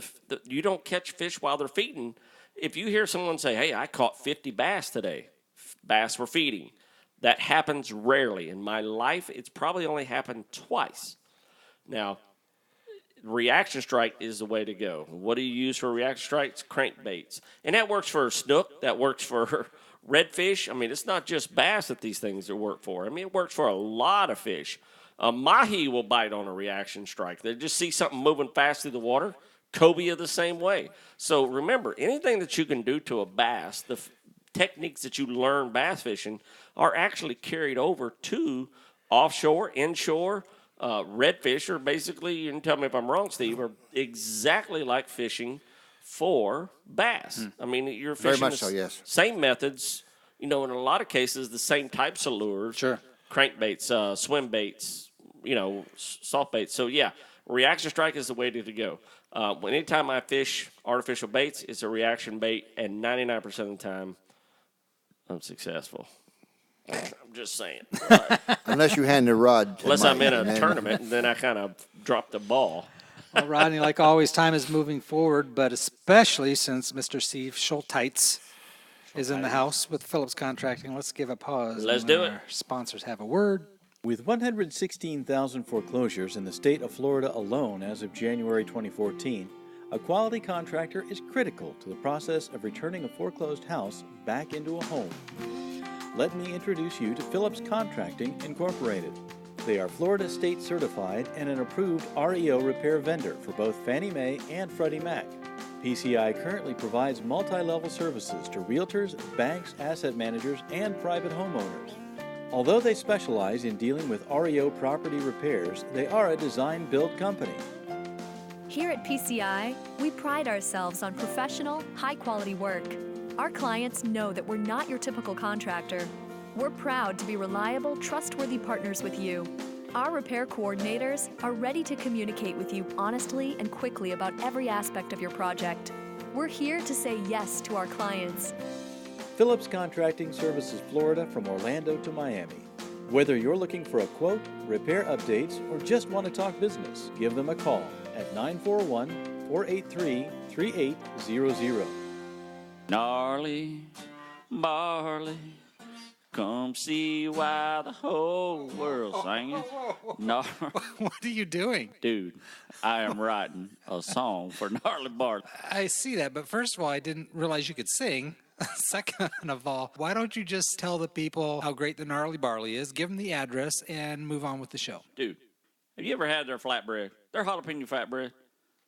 you don't catch fish while they're feeding, if you hear someone say, hey, I caught 50 bass today, bass were feeding, that happens rarely. In my life, it's probably only happened twice. Now, reaction strike is the way to go. What do you use for reaction strikes? Crankbaits. And that works for snook. That works for redfish. I mean, it's not just bass that these things work for. I mean, it works for a lot of fish. Mahi will bite on a reaction strike. They just see something moving fast through the water. Cobia the same way. So remember, anything that you can do to a bass, the techniques that you learn bass fishing are actually carried over to offshore, inshore. Redfish are basically, you can tell me if I'm wrong, Steve, are exactly like fishing for bass. I mean, you're fishing
Very much so, yes.
Same methods, in a lot of cases, the same types of lures.
Sure.
Crankbaits, swim baits, soft baits. So, yeah, reaction strike is the way to go. Anytime I fish artificial baits, it's a reaction bait, and 99% of the time, I'm successful. I'm just saying.
Unless you hand the rod to
Unless
Mike,
I'm in a
and then-
tournament, and then I kind of drop the ball.
Well, Rodney, like always, time is moving forward, but especially since Mr. Steve Schulthies is in the house with Phillips Contracting, let's give a pause.
Let's
and
do
let
it.
Our sponsors have a word.
With 116,000 foreclosures in the state of Florida alone as of January 2014, a quality contractor is critical to the process of returning a foreclosed house back into a home. Let me introduce you to Phillips Contracting Incorporated. They are Florida State certified and an approved REO repair vendor for both Fannie Mae and Freddie Mac. PCI currently provides multi-level services to realtors, banks, asset managers, and private homeowners. Although they specialize in dealing with REO property repairs, they are a design-build company.
Here at PCI, we pride ourselves on professional, high-quality work. Our clients know that we're not your typical contractor. We're proud to be reliable, trustworthy partners with you. Our repair coordinators are ready to communicate with you honestly and quickly about every aspect of your project. We're here to say yes to our clients.
Phillips Contracting services Florida from Orlando to Miami. Whether you're looking for a quote, repair updates, or just want to talk business, give them a call at 941-483-3800.
Gnarly barley, come see why the whole world's singing.
What are you doing?
Dude, I am writing a song for Gnarly Barley.
I see that, but first of all, I didn't realize you could sing. Second of all, why don't you just tell the people how great the Gnarly Barley is, give them the address, and move on with the show?
Dude, have you ever had their flatbread? Their jalapeno flatbread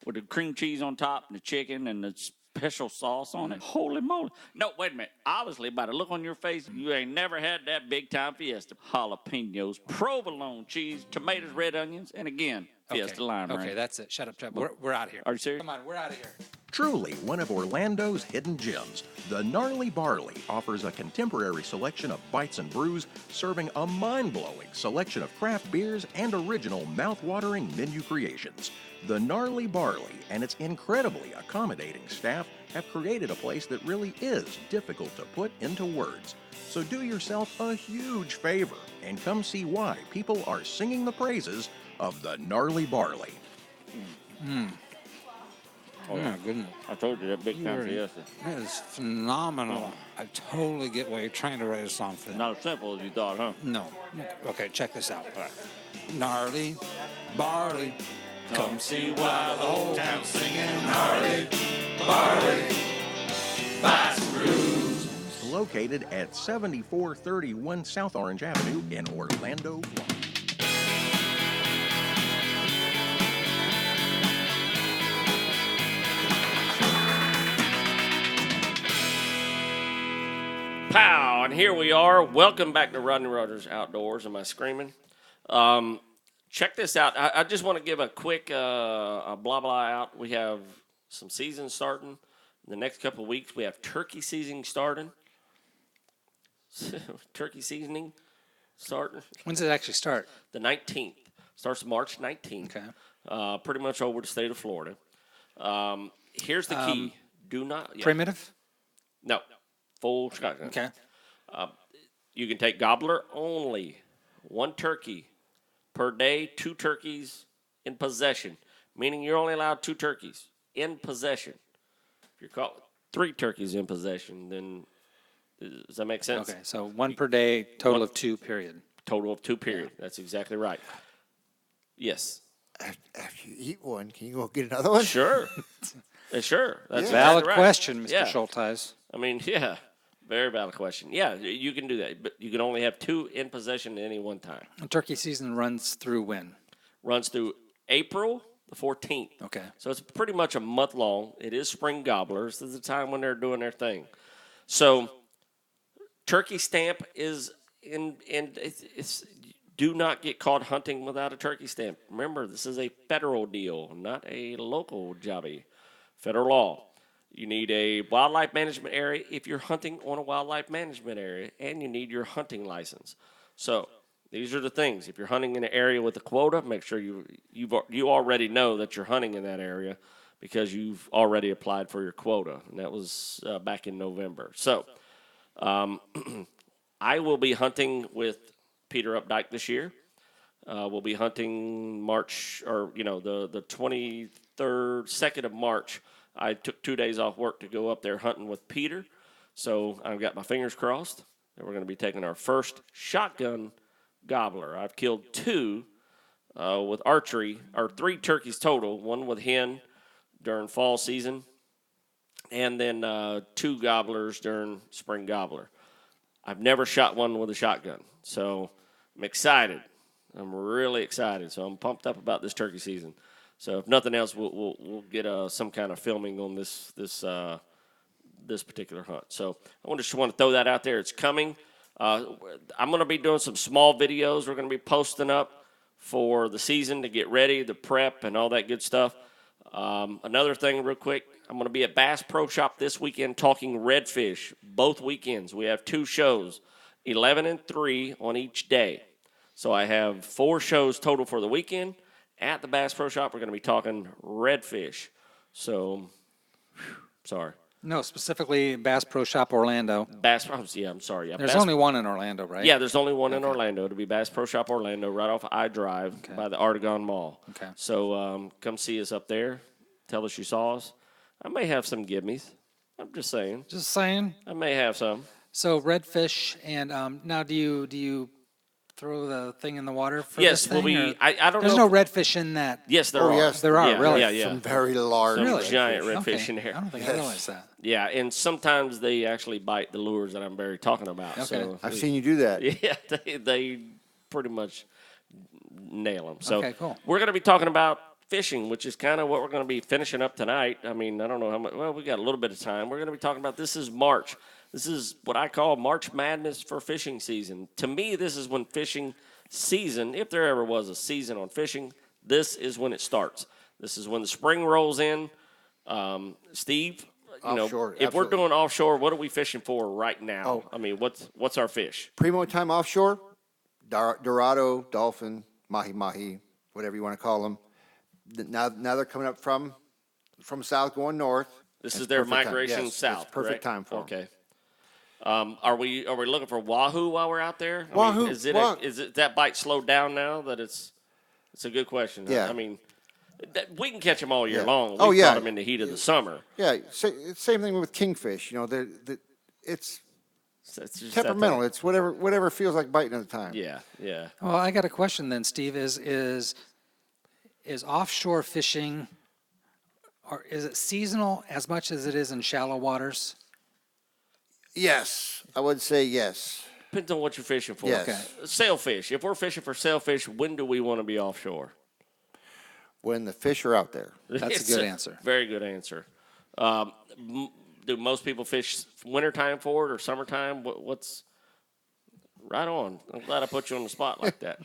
with the cream cheese on top and the chicken and the special sauce on it. Holy moly. No, wait a minute. Obviously, by the look on your face, you ain't never had that big time fiesta. Jalapenos, provolone cheese, tomatoes, red onions, and again, fiesta lime.
Okay, that's it. Shut up, Chubb. We're out of here.
Are you serious?
Come on, we're out of here.
Truly one of Orlando's hidden gems, the Gnarly Barley offers a contemporary selection of bites and brews, serving a mind-blowing selection of craft beers and original mouth-watering menu creations. The Gnarly Barley and its incredibly accommodating staff have created a place that really is difficult to put into words. So do yourself a huge favor and come see why people are singing the praises of the Gnarly Barley.
Oh, my goodness.
I told you that big time fiesta.
That is phenomenal. I totally get why you're trying to write a song for that.
Not as simple as you thought, huh?
No. Okay, check this out. Gnarly Barley.
Come see why the whole town's singing
Gnarly Barley. Located at 7431 South Orange Avenue in Orlando, Florida.
Pow! And here we are. Welcome back to Rodney Rogers Outdoors. Am I screaming? Check this out. I just want to give a quick blah blah out. We have some seasons starting. In the next couple of weeks, we have turkey seasoning starting. Turkey seasoning starting.
When does it actually start?
The 19th. Starts March 19th.
Okay.
Pretty much over the state of Florida. Here's the key. Do not. Yeah.
Primitive?
No. full shotgun.
Okay.
You can take gobbler only, 1 turkey per day, 2 turkeys in possession, meaning you're only allowed 2 turkeys in possession. If you're caught with 3 turkeys in possession, then does that make sense?
Okay, so 1 per day, total of 2, period.
Total of 2, period. That's exactly right. Yes.
After you eat one, can you go get another one?
Sure. Sure. That's
Valid
exactly right.
question, Mr.
Yeah.
Schulthies.
I mean, yeah. Very valid question. Yeah, you can do that, but you can only have 2 in possession at any one time.
And turkey season runs through when?
Runs through April the 14th.
Okay.
So it's pretty much a month long. It is spring gobblers. This is the time when they're doing their thing. So turkey stamp is it's do not get caught hunting without a turkey stamp. Remember, this is a federal deal, not a local jobby. Federal law. You need a wildlife management area if you're hunting on a wildlife management area, and you need your hunting license. So these are the things. If you're hunting in an area with a quota, make sure you already know that you're hunting in that area because you've already applied for your quota, and that was back in November. So I will be hunting with Peter Updike this year. We'll be hunting March, or the 23rd, 2nd of March. I took 2 days off work to go up there hunting with Peter. So I've got my fingers crossed that we're going to be taking our first shotgun gobbler. I've killed 2 with archery, or 3 turkeys total, 1 with hen during fall season, and then 2 gobblers during spring gobbler. I've never shot one with a shotgun. So I'm excited. I'm really excited. So I'm pumped up about this turkey season. So if nothing else, we'll get some kind of filming on this particular hunt. So I just want to throw that out there. It's coming. I'm going to be doing some small videos we're going to be posting up for the season to get ready, the prep, and all that good stuff. Another thing real quick, I'm going to be at Bass Pro Shop this weekend talking redfish both weekends. We have 2 shows, 11 and 3 on each day. So I have 4 shows total for the weekend. At the Bass Pro Shop, we're going to be talking redfish. So, sorry.
No, specifically Bass Pro Shop Orlando.
Bass Pro, yeah, I'm sorry. Yeah,
There's
Bass,
only one in Orlando, right?
Yeah, there's only one in Orlando. It'll be Bass Pro Shop Orlando, right off I-Drive by the Artagon Mall.
Okay.
So come see us up there. Tell us you saw us. I may have some gimmies. I'm just saying.
Just saying.
I may have some.
So redfish, and now do you throw the thing in the water for
yes,
this thing?
Yes, I don't
There's
know.
no redfish in that.
Yes, there are.
Yes,
there are,
yeah,
really?
Yeah,
Some very large,
Some giant redfish
Okay.
in here.
I don't think I realized that.
Yeah, and sometimes they actually bite the lures that I'm very talking about.
Okay.
So
I've seen you do that.
Yeah, they pretty much nail them. So
Okay, cool.
we're going to be talking about fishing, which is kind of what we're going to be finishing up tonight. I mean, I don't know how much. Well, we got a little bit of time. We're going to be talking about this is March. This is what I call March Madness for fishing season. To me, this is when fishing season, if there ever was a season on fishing, this is when it starts. This is when the spring rolls in. Steve,
Offshore,
if we're
absolutely.
doing offshore, what are we fishing for right now?
Oh.
I mean, what's our fish?
Primo time offshore, Dorado, dolphin, mahi, whatever you want to call them. Now they're coming up from south going north.
This
It's
is their
perfect time.
migration
Yes,
south.
it's perfect
correct?
time for 'em.
Okay. Are we looking for wahoo while we're out there? I
Wahoo,
mean, is it that bite slowed down now that it's a good question.
Yeah.
I mean, we can catch them all year
Yeah.
long.
Oh,
We
yeah.
caught them in the heat of the summer.
Yeah, same thing with kingfish. It's
So it's just
temperamental.
that
It's whatever feels like biting at the time.
yeah.
Well, I got a question then, Steve. Is offshore fishing, or is it seasonal as much as it is in shallow waters?
Yes, I would say yes.
Depends on what you're fishing for.
Yes.
Okay.
Sailfish. If we're fishing for sailfish, when do we want to be offshore?
When the fish are out there.
That's
It's
a good answer.
Very good answer. Do most people fish wintertime for it or summertime? What's right on? I'm glad I put you on the spot like that.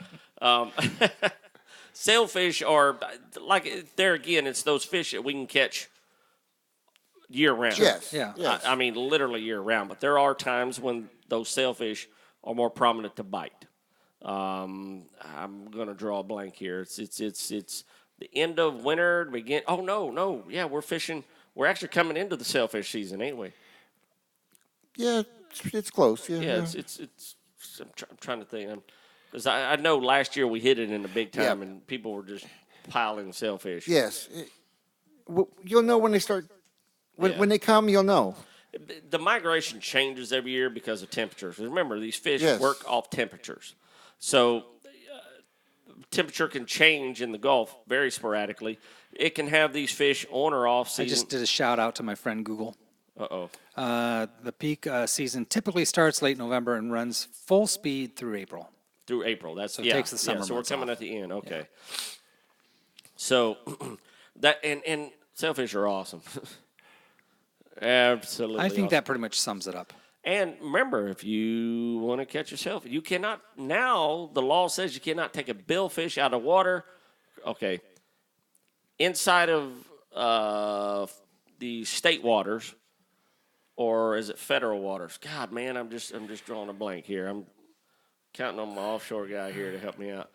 Sailfish are like there again. It's those fish that we can catch year round.
Yes.
Yeah.
Yes.
I mean literally year round. But there are times when those sailfish are more prominent to bite. I'm gonna draw a blank here. It's the end of winter, begin. Oh no, yeah, we're fishing. We're actually coming into the sailfish season, ain't we?
Yeah, it's close. Yeah,
Yeah, it's I'm trying to think. Because I know last year we hit it in the big time,
Yeah.
and people were just piling sailfish.
Yes. You'll know when they start. When they come, you'll know.
The migration changes every year because of temperatures. Remember, these fish
Yes.
work off temperatures. So temperature can change in the Gulf very sporadically. It can have these fish on or off season.
I just did a shout out to my friend Google.
Uh-oh.
The peak season typically starts late November and runs full speed through April.
Through April. That's
So it takes the summer
So we're
months
coming
off.
at the end. Okay. So that and sailfish are awesome. Absolutely.
I think
awesome.
that pretty much sums it up.
And remember, if you want to catch yourself, you cannot, now the law says you cannot take a billfish out of water. Okay. Inside of the state waters, or is it federal waters? God, man, I'm just drawing a blank here. I'm counting on my offshore guy here to help me out.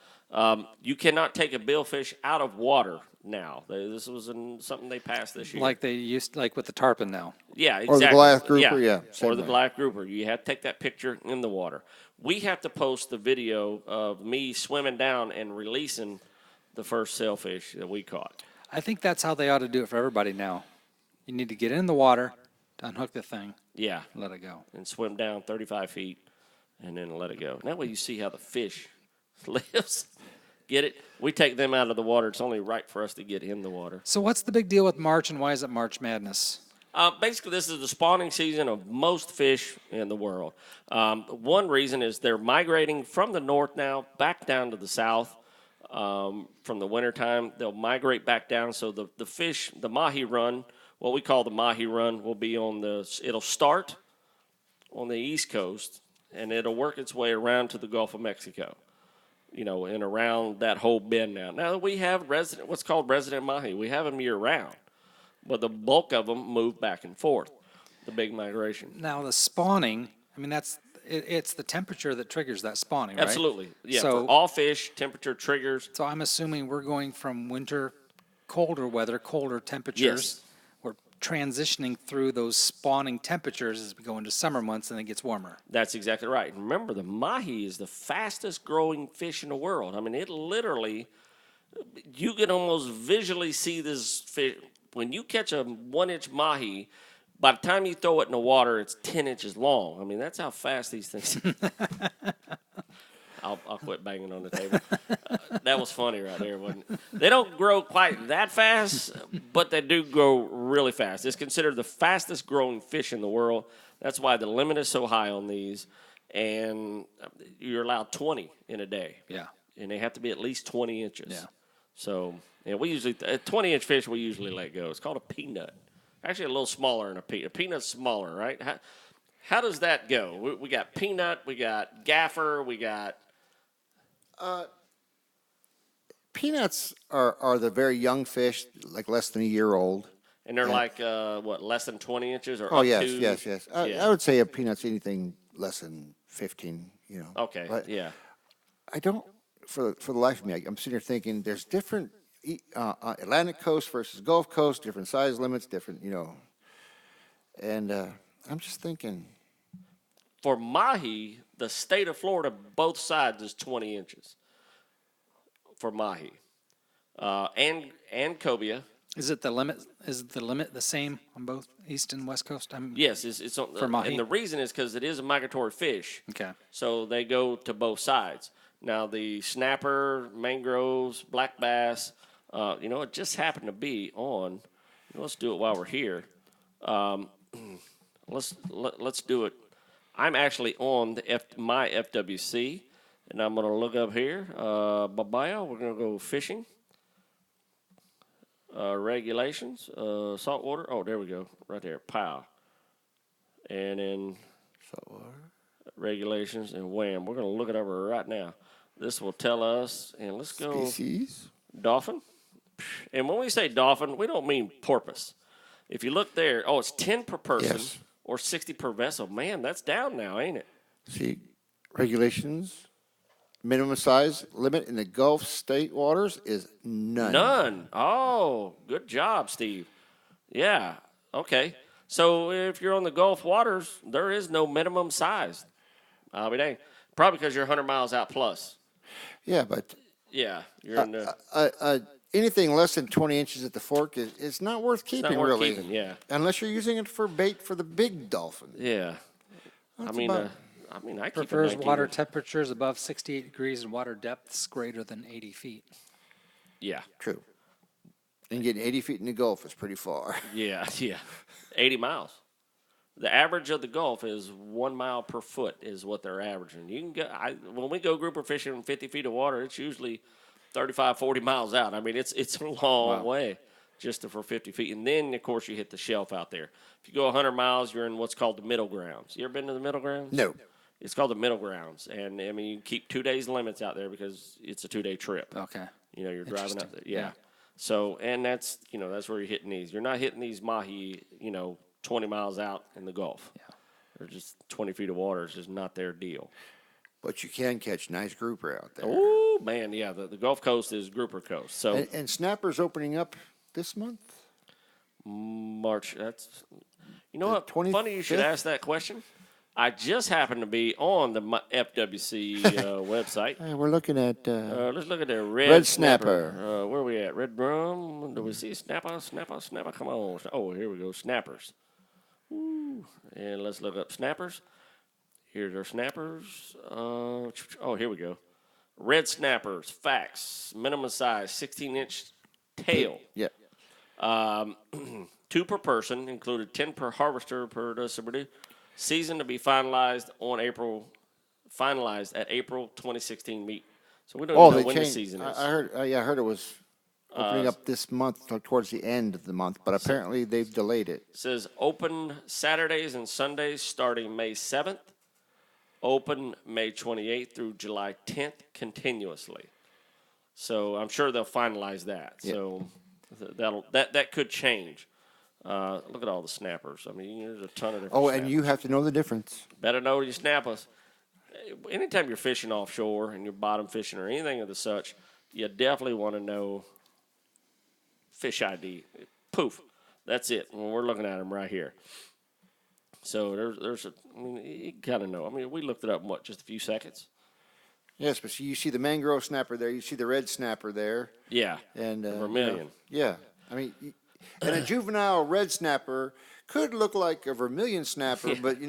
You cannot take a billfish out of water now. This was something they passed this year.
Like they used, like with the tarpon now.
Yeah, exactly.
Or the glass grouper, yeah.
Or
same
the
way.
glass grouper. You have to take that picture in the water. We have to post the video of me swimming down and releasing the first sailfish that we caught.
I think that's how they ought to do it for everybody now. You need to get in the water, to unhook the thing,
Yeah,
let it go.
and swim down 35 feet and then let it go. That way you see how the fish lives. Get it? We take them out of the water. It's only right for us to get in the water.
So what's the big deal with March, and why is it March Madness?
Basically, this is the spawning season of most fish in the world. One reason is they're migrating from the north now back down to the south. From the wintertime, they'll migrate back down. So the fish, the mahi run, what we call the mahi run, will be it'll start on the east coast, and it'll work its way around to the Gulf of Mexico. And around that whole bend now. Now we have what's called resident mahi. We have them year round, but the bulk of them move back and forth. The big migration.
Now the spawning, I mean it's the temperature that triggers that spawning, right?
Absolutely, yeah.
So,
for all fish, temperature triggers.
So I'm assuming we're going from winter, colder weather, colder temperatures.
Yes.
We're transitioning through those spawning temperatures as we go into summer months, and it gets warmer.
That's exactly right. And remember, the mahi is the fastest growing fish in the world. I mean, it literally, you can almost visually see this fish. When you catch a 1-inch mahi, by the time you throw it in the water, it's 10 inches long. I mean, that's how fast these things. I'll quit banging on the table. That was funny right there, wasn't it? They don't grow quite that fast, but they do grow really fast. It's considered the fastest growing fish in the world. That's why the limit is so high on these. And you're allowed 20 in a day.
Yeah.
And they have to be at least 20 inches.
Yeah.
So, we usually, a 20-inch fish we usually let go. It's called a peanut. Actually, a little smaller than a peanut. A peanut's smaller, right? How does that go? We got peanut, we got gaffer, we got...
Peanuts are the very young fish, like less than a year old.
And they're like, less than 20 inches? Or
Oh,
up
yes,
to,
yes, yes.
Yeah.
I would say a peanut's anything less than 15,
Okay,
But
yeah.
I don't, for the life of me, I'm sitting here thinking there's different Atlantic coast versus Gulf Coast, different size limits, different, and I'm just thinking.
For mahi, the state of Florida, both sides is 20 inches for mahi. And cobia.
Is it the limit? Is the limit the same on both east and west coast?
Yes, it's on,
For mahi?
and the reason is because it is a migratory fish.
Okay.
So they go to both sides. Now the snapper, mangroves, black bass, it just happened to be on. Let's do it while we're here. Let's do it. I'm actually on my FWC, and I'm going to look up here. Babaya, we're going to go fishing. Regulations, saltwater. Oh, there we go. Right there. Pow. And then
Saltwater.
Regulations, and wham. We're going to look it over right now. This will tell us, and let's go.
Species.
Dolphin. And when we say dolphin, we don't mean porpoise. If you look there, it's 10 per person.
Yes.
Or 60 per vessel. Man, that's down now, ain't it?
See, regulations, minimum size limit in the Gulf state waters is none.
None. Oh, good job, Steve. Yeah. Okay. So if you're on the Gulf waters, there is no minimum size. I'll be dang. Probably because you're 100 miles out plus.
Yeah, but
Yeah, you're in the.
anything less than 20 inches at the fork is not worth keeping,
worth
really.
keeping, yeah.
Unless you're using it for bait for the big dolphin.
Yeah.
That's
I mean,
about-
I keep
Prefers
a 19
water
inch.
temperatures above 68 degrees and water depths greater than 80 feet.
Yeah.
True. And getting 80 feet in the Gulf is pretty far.
Yeah. 80 miles. The average of the Gulf is 1 mile per foot is what they're averaging. You can go. When we go grouper fishing in 50 feet of water, it's usually 35, 40 miles out. I mean, it's a long way just for 50 feet. And then, of course, you hit the shelf out there. If you go 100 miles, you're in what's called the middle grounds. You ever been to the middle grounds?
No.
It's called the middle grounds. And, I mean, you keep 2 days limits out there because it's a 2-day trip.
Okay.
You know, you're driving out there.
Interesting.
Yeah. So, and that's where you're hitting these. You're not hitting these mahi, 20 miles out in the Gulf.
Yeah.
They're just 20 feet of water. It's just not their deal.
But you can catch nice grouper out there.
Oh, man, yeah. The Gulf Coast is grouper coast. So
And snappers opening up this month?
March, that's,
The
what? Funny you should
25th?
ask that question. I just happened to be on the FWC website.
Hey, we're looking at
Let's look at the red,
Red snapper.
Where are we at? Red drum. Do we see snapper? Snapper. Come on. Oh, here we go. Snappers. Ooh. And let's look up snappers. Here's our snappers. Here we go. Red snappers. Facts. Minimum size 16-inch tail.
Yeah.
2 per person, included 10 per harvester per distributor. Season to be finalized at April 2016 meet. So we don't know
they
when
changed.
the season is.
I heard it was opening up this month towards the end of the month, but apparently they've delayed it.
It says open Saturdays and Sundays starting May 7th, open May 28th through July 10th continuously. So I'm sure they'll finalize that.
Yeah.
So that could change. Look at all the snappers. I mean, there's a ton of different
Oh,
snappers.
and you have to know the difference.
Better know your snappers. Anytime you're fishing offshore and you're bottom fishing or anything of the such, you definitely want to know fish ID. Poof. That's it. When we're looking at them right here. So you kind of know. I mean, we looked it up in just a few seconds?
Yes, but you see the mangrove snapper there. You see the red snapper there.
Yeah.
And
vermilion.
Yeah. I mean, and a juvenile red snapper could look like a vermilion snapper, but you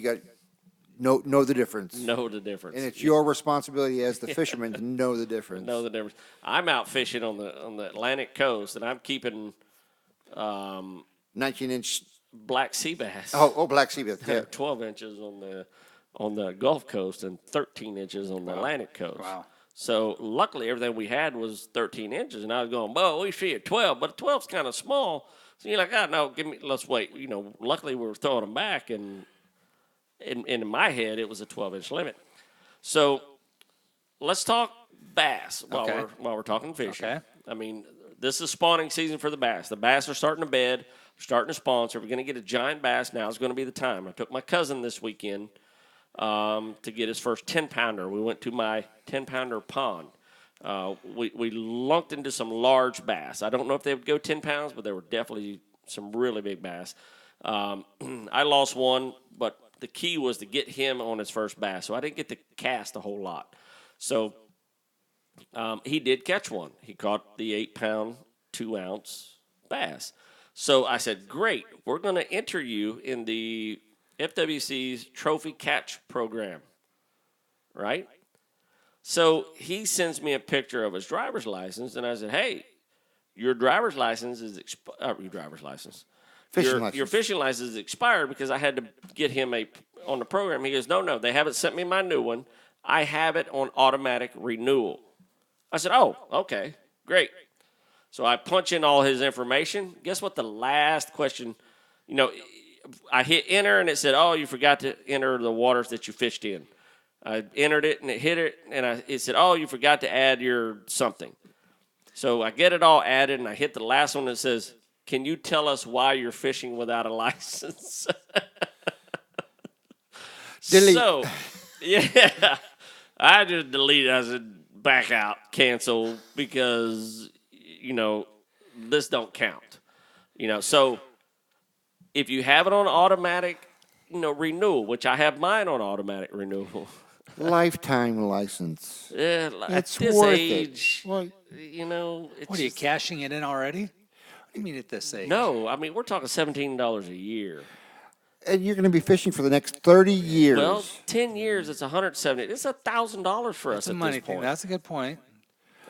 got know the difference.
Know the difference.
And it's your responsibility as the fisherman to know the difference.
Know the difference. I'm out fishing on the Atlantic coast, and I'm keeping
19-inch.
black sea bass.
Oh, black sea bass. Yeah.
12 inches on the Gulf Coast and 13 inches on the Atlantic coast.
Wow.
So luckily everything we had was 13 inches, and I was going, well, we see at 12, but 12's kind of small. So you're like, no, let's wait. Luckily we were throwing them back, and in my head it was a 12-inch limit. So let's talk bass while we're talking fishing.
Okay.
I mean, this is spawning season for the bass. The bass are starting to bed, starting to spawn. So if we're going to get a giant bass, now is going to be the time. I took my cousin this weekend to get his first 10-pounder. We went to my 10-pounder pond. We lunked into some large bass. I don't know if they would go 10 pounds, but there were definitely some really big bass. I lost one, but the key was to get him on his first bass. So I didn't get to cast a whole lot. So he did catch one. He caught the 8-pound, 2-ounce bass. So I said, great, we're going to enter you in the FWC's Trophy Catch Program, right? So he sends me a picture of his driver's license, and I said, hey, your driver's license is your fishing license is expired because I had to get him on the program. He goes, no, they haven't sent me my new one. I have it on automatic renewal. I said, oh, okay, great. So I punch in all his information. Guess what the last question, I hit enter, and it said, oh, you forgot to enter the waters that you fished in. I entered it, and it hit it, and it said, oh, you forgot to add your something. So I get it all added, and I hit the last one that says, can you tell us why you're fishing without a license?
Delete.
So, yeah, I just deleted. I said, back out, cancel, because, this don't count. So if you have it on automatic, renewal, which I have mine on automatic renewal.
Lifetime license.
Yeah, at
It's
this
worth
age,
it. Well,
it's
What are you
just-
cashing it in already? What do you mean at this age?
No, I mean we're talking $17 a year.
and you're going to be fishing for the next 30 years.
Well, 10 years, it's $170. It's $1,000 for us
That's a
at
money
this
thing.
point.
That's a good point.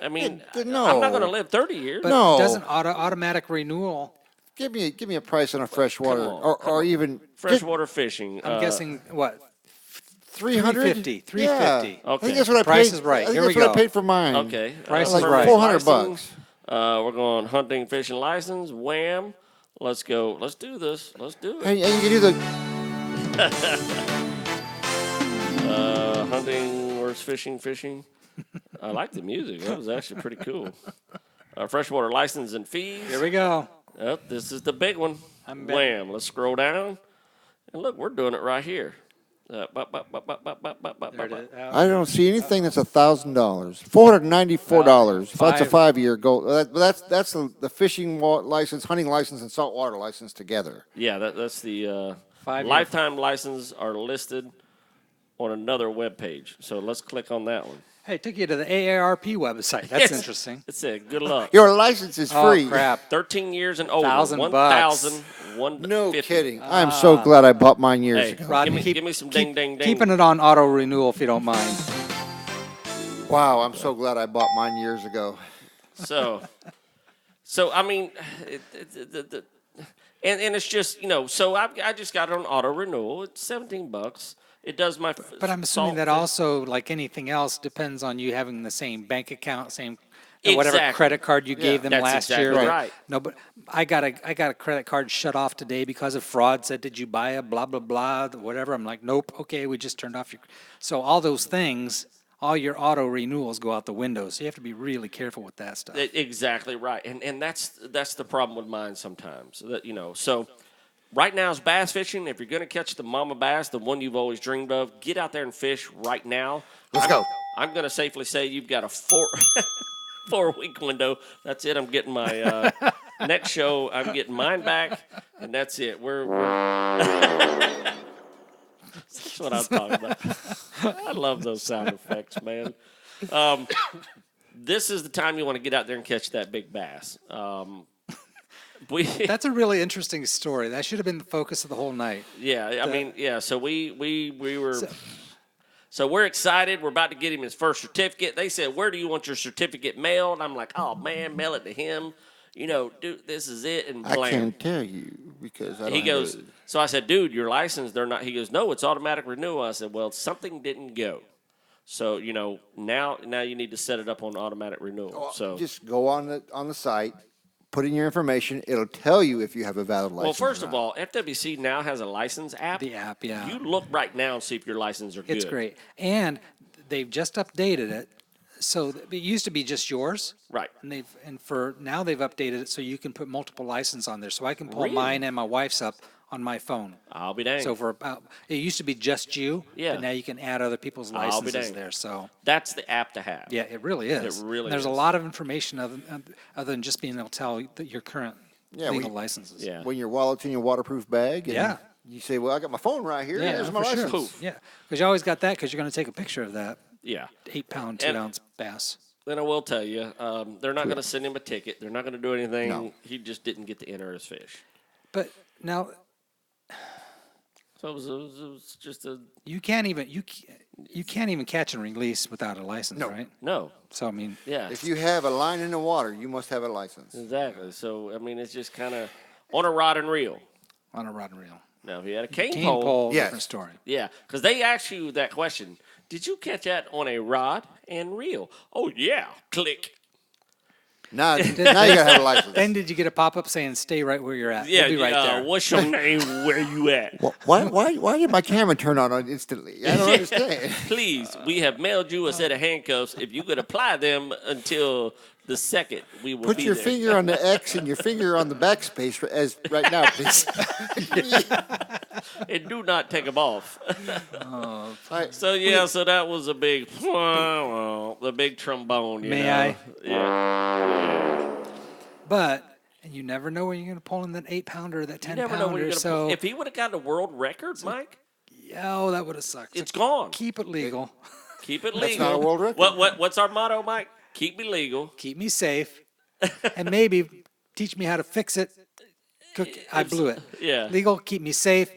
I mean,
no.
I'm not going to live 30 years.
But
No.
doesn't automatic renewal?
Give me a price on a freshwater,
on,
or even
Freshwater fishing.
I'm guessing what?
300.
350.
Yeah.
350.
I
Okay.
think that's what I
Price
paid.
is right.
I think
Here we
that's what I
go.
paid for mine.
Okay.
Price is
Like
right.
$400
license,
bucks.
We're going hunting, fishing license. Wham. Let's go. Let's do this. Let's do it.
And you can do the
Hunting versus fishing. I like the music. That was actually pretty cool. Freshwater license and fees.
Here we go.
Yep, this is the big one.
I'm betting.
Wham. Let's scroll down. And look, we're doing it right here.
There it is.
I don't see anything that's $1,000. $494. That's a 5-year goal. That's the fishing license, hunting license, and saltwater license together.
Yeah, that's the
5 year.
lifetime licenses are listed on another web page. So let's click on that one.
Hey, it took you to the AARP website. That's
Yes.
interesting.
It's it. Good luck.
Your license is free.
Oh, crap.
13 years and older.
$1,000
No
1,050.
kidding. I'm so glad I bought mine years
Hey,
ago.
Rodney,
give me some ding, ding, ding.
Keeping it on auto renewal if you don't mind.
Wow, I'm so glad I bought mine years ago.
So I mean, and it's just so I just got it on auto renewal. It's $17. It does my.
But I'm assuming
salt
that
fish-
also, like anything else, depends on you having the same bank account, whatever
Exactly.
credit card you gave them
That's
last
exactly
year.
right.
No, but I got a credit card shut off today because of fraud. Said, did you buy a blah blah blah whatever? I'm like, nope. Okay, we just turned off your. So all those things, all your auto renewals go out the window. So you have to be really careful with that stuff.
Exactly right, and that's the problem with mine sometimes. So right now is bass fishing. If you're going to catch the mama bass, the one you've always dreamed of, get out there and fish right now.
Let's go.
I'm going to safely say you've got a 4-week window. That's it. I'm getting my next show. I'm getting mine back, and that's it. We're that's what I'm talking about. I love those sound effects, man. This is the time you want to get out there and catch that big bass.
That's a really interesting story. That should have been the focus of the whole night.
Yeah, I mean, yeah. So we were. So we're excited. We're about to get him his first certificate. They said, "Where do you want your certificate mailed?" I'm like, "Oh man, mail it to him. Dude, this is it." And
I
blam.
can't tell you because I don't
He
have
goes.
it.
So I said, "Dude, your license? They're not." He goes, "No, it's automatic renewal." I said, "Well, something didn't go." So now you need to set it up on automatic renewal. So
Just go on the site, put in your information. It'll tell you if you have a valid license.
well, first
or
of
not.
all, FWC now has a license app.
The app, yeah.
You look right now and see if your licenses are good.
It's great. And they've just updated it. So it used to be just yours.
Right.
And now they've updated it so you can put multiple licenses on there. So I can pull
Really?
mine and my wife's up on my phone.
I'll be dang.
So it used to be just you.
Yeah.
But now you can add other people's
I'll be
licenses
dang.
there. So
That's the app to have.
yeah, it really is.
It really
And there's a
is.
lot of information other than just being able to tell your current
Yeah,
legal licenses.
Yeah.
when your wallet's in your waterproof bag, and
Yeah.
you say, "Well, I got my phone right here.
Yeah,
There's my
for sure.
license."
Poof.
Yeah, because you always got that because you're going to take a picture of that
Yeah.
8-pound,
And-
2-ounce bass.
Then I will tell you, they're not going to send him a ticket. They're not going to do anything.
No.
He just didn't get to enter his fish.
But now
So it was just a
you can't even catch and release without a license,
No.
right?
no.
So I mean,
Yeah.
If you have a line in the water, you must have a license.
Exactly. So I mean, it's just kind of on a rod and reel.
on a rod and reel,
Now, if he had a cane,
cane
pole,
pole,
yes.
different story.
yeah, because they ask you that question. Did you catch that on a rod and reel? Oh yeah, click.
Now you gotta have a license.
Then did you get a pop up saying "Stay right where you're at"?
Yeah,
We'll be right there.
What's your name? Where you at?
Why did my camera turn on instantly? I don't understand.
Please, we have mailed you a set of handcuffs. If you could apply them until the second, we will
Put
be
your
there.
finger on the X and your finger on the backspace as right now, please.
And do not take them off.
All right.
So yeah, so that was a big, the big trombone.
May I?
Yeah.
But And you never know when you're going to pull in that 8-pounder or that
You never know when you're
10-pounder.
going to.
So,
If he would have gotten a world record, Mike,
oh, that would have sucked.
it's gone.
Keep it legal.
Keep it legal.
That's not a world record.
What's our motto, Mike? Keep me legal.
Keep me safe. And maybe teach me how to fix it. I blew it.
Yeah.
Legal, keep me safe.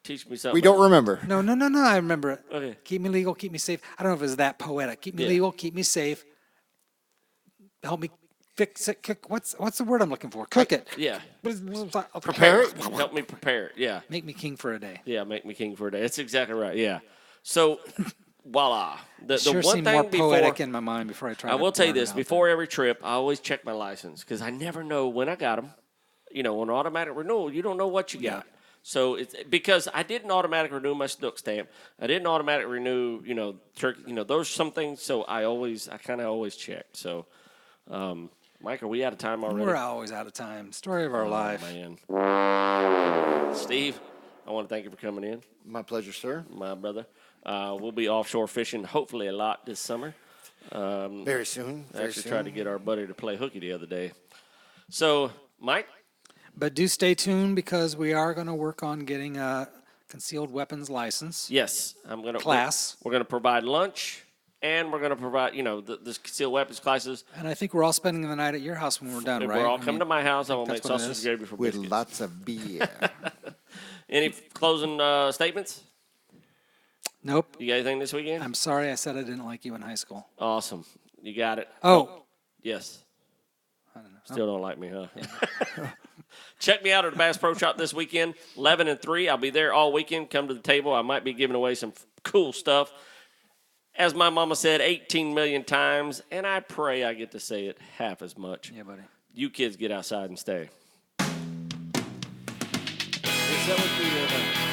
Teach me something.
We don't remember.
No, I remember it.
Okay.
Keep me legal, keep me safe. I don't know if it was that poetic. Keep me legal, keep me safe. Help me fix it. Cook. What's the word I'm looking for? Cook it.
Yeah.
Prepare it.
Help me prepare it. Yeah.
Make me king for a day.
Yeah, make me king for a day. That's exactly right. Yeah. So, voila. The
Sure
one
seemed
thing
more
before,
poetic in my mind before I tried.
I will tell you
blurt it
this:
out
before every trip, I always check my license because I never know when I got them. You know, on automatic renewal, you don't know what you got. So it's because I didn't automatic renew my Snook stamp. I didn't automatic renew, turkey. Those some things. So I kind of always check. So, Mike, are we out of time
there.
already?
We're always out of time. Story of our life.
Man. Steve, I want to thank you for coming in,
My pleasure, sir.
my brother. We'll be offshore fishing hopefully a lot this summer.
Very soon.
I
Very
actually
soon.
tried to get our buddy to play hooky the other day. So, Mike,
But do stay tuned because we are going to work on getting a concealed weapons license.
yes, I'm gonna
Class.
We're gonna provide lunch, and we're gonna provide the concealed weapons classes.
And I think we're all spending the night at your house when we're done,
And
right?
we're all
I
coming
mean,
to my house. I will make
that's what it
sausage
is.
gravy for
With
biscuits.
lots of beer.
Any closing statements?
Nope.
You got anything this weekend?
I'm sorry I said I didn't like you in high school.
Awesome. You got it.
Oh.
Yes. Still don't like me, huh? Check me out at the Bass Pro Shop this weekend, 11 and 3. I'll be there all weekend. Come to the table. I might be giving away some cool stuff. As my mama said 18 million times, and I pray I get to say it half as much.
Yeah, buddy.
You kids get outside and stay.
Is that what the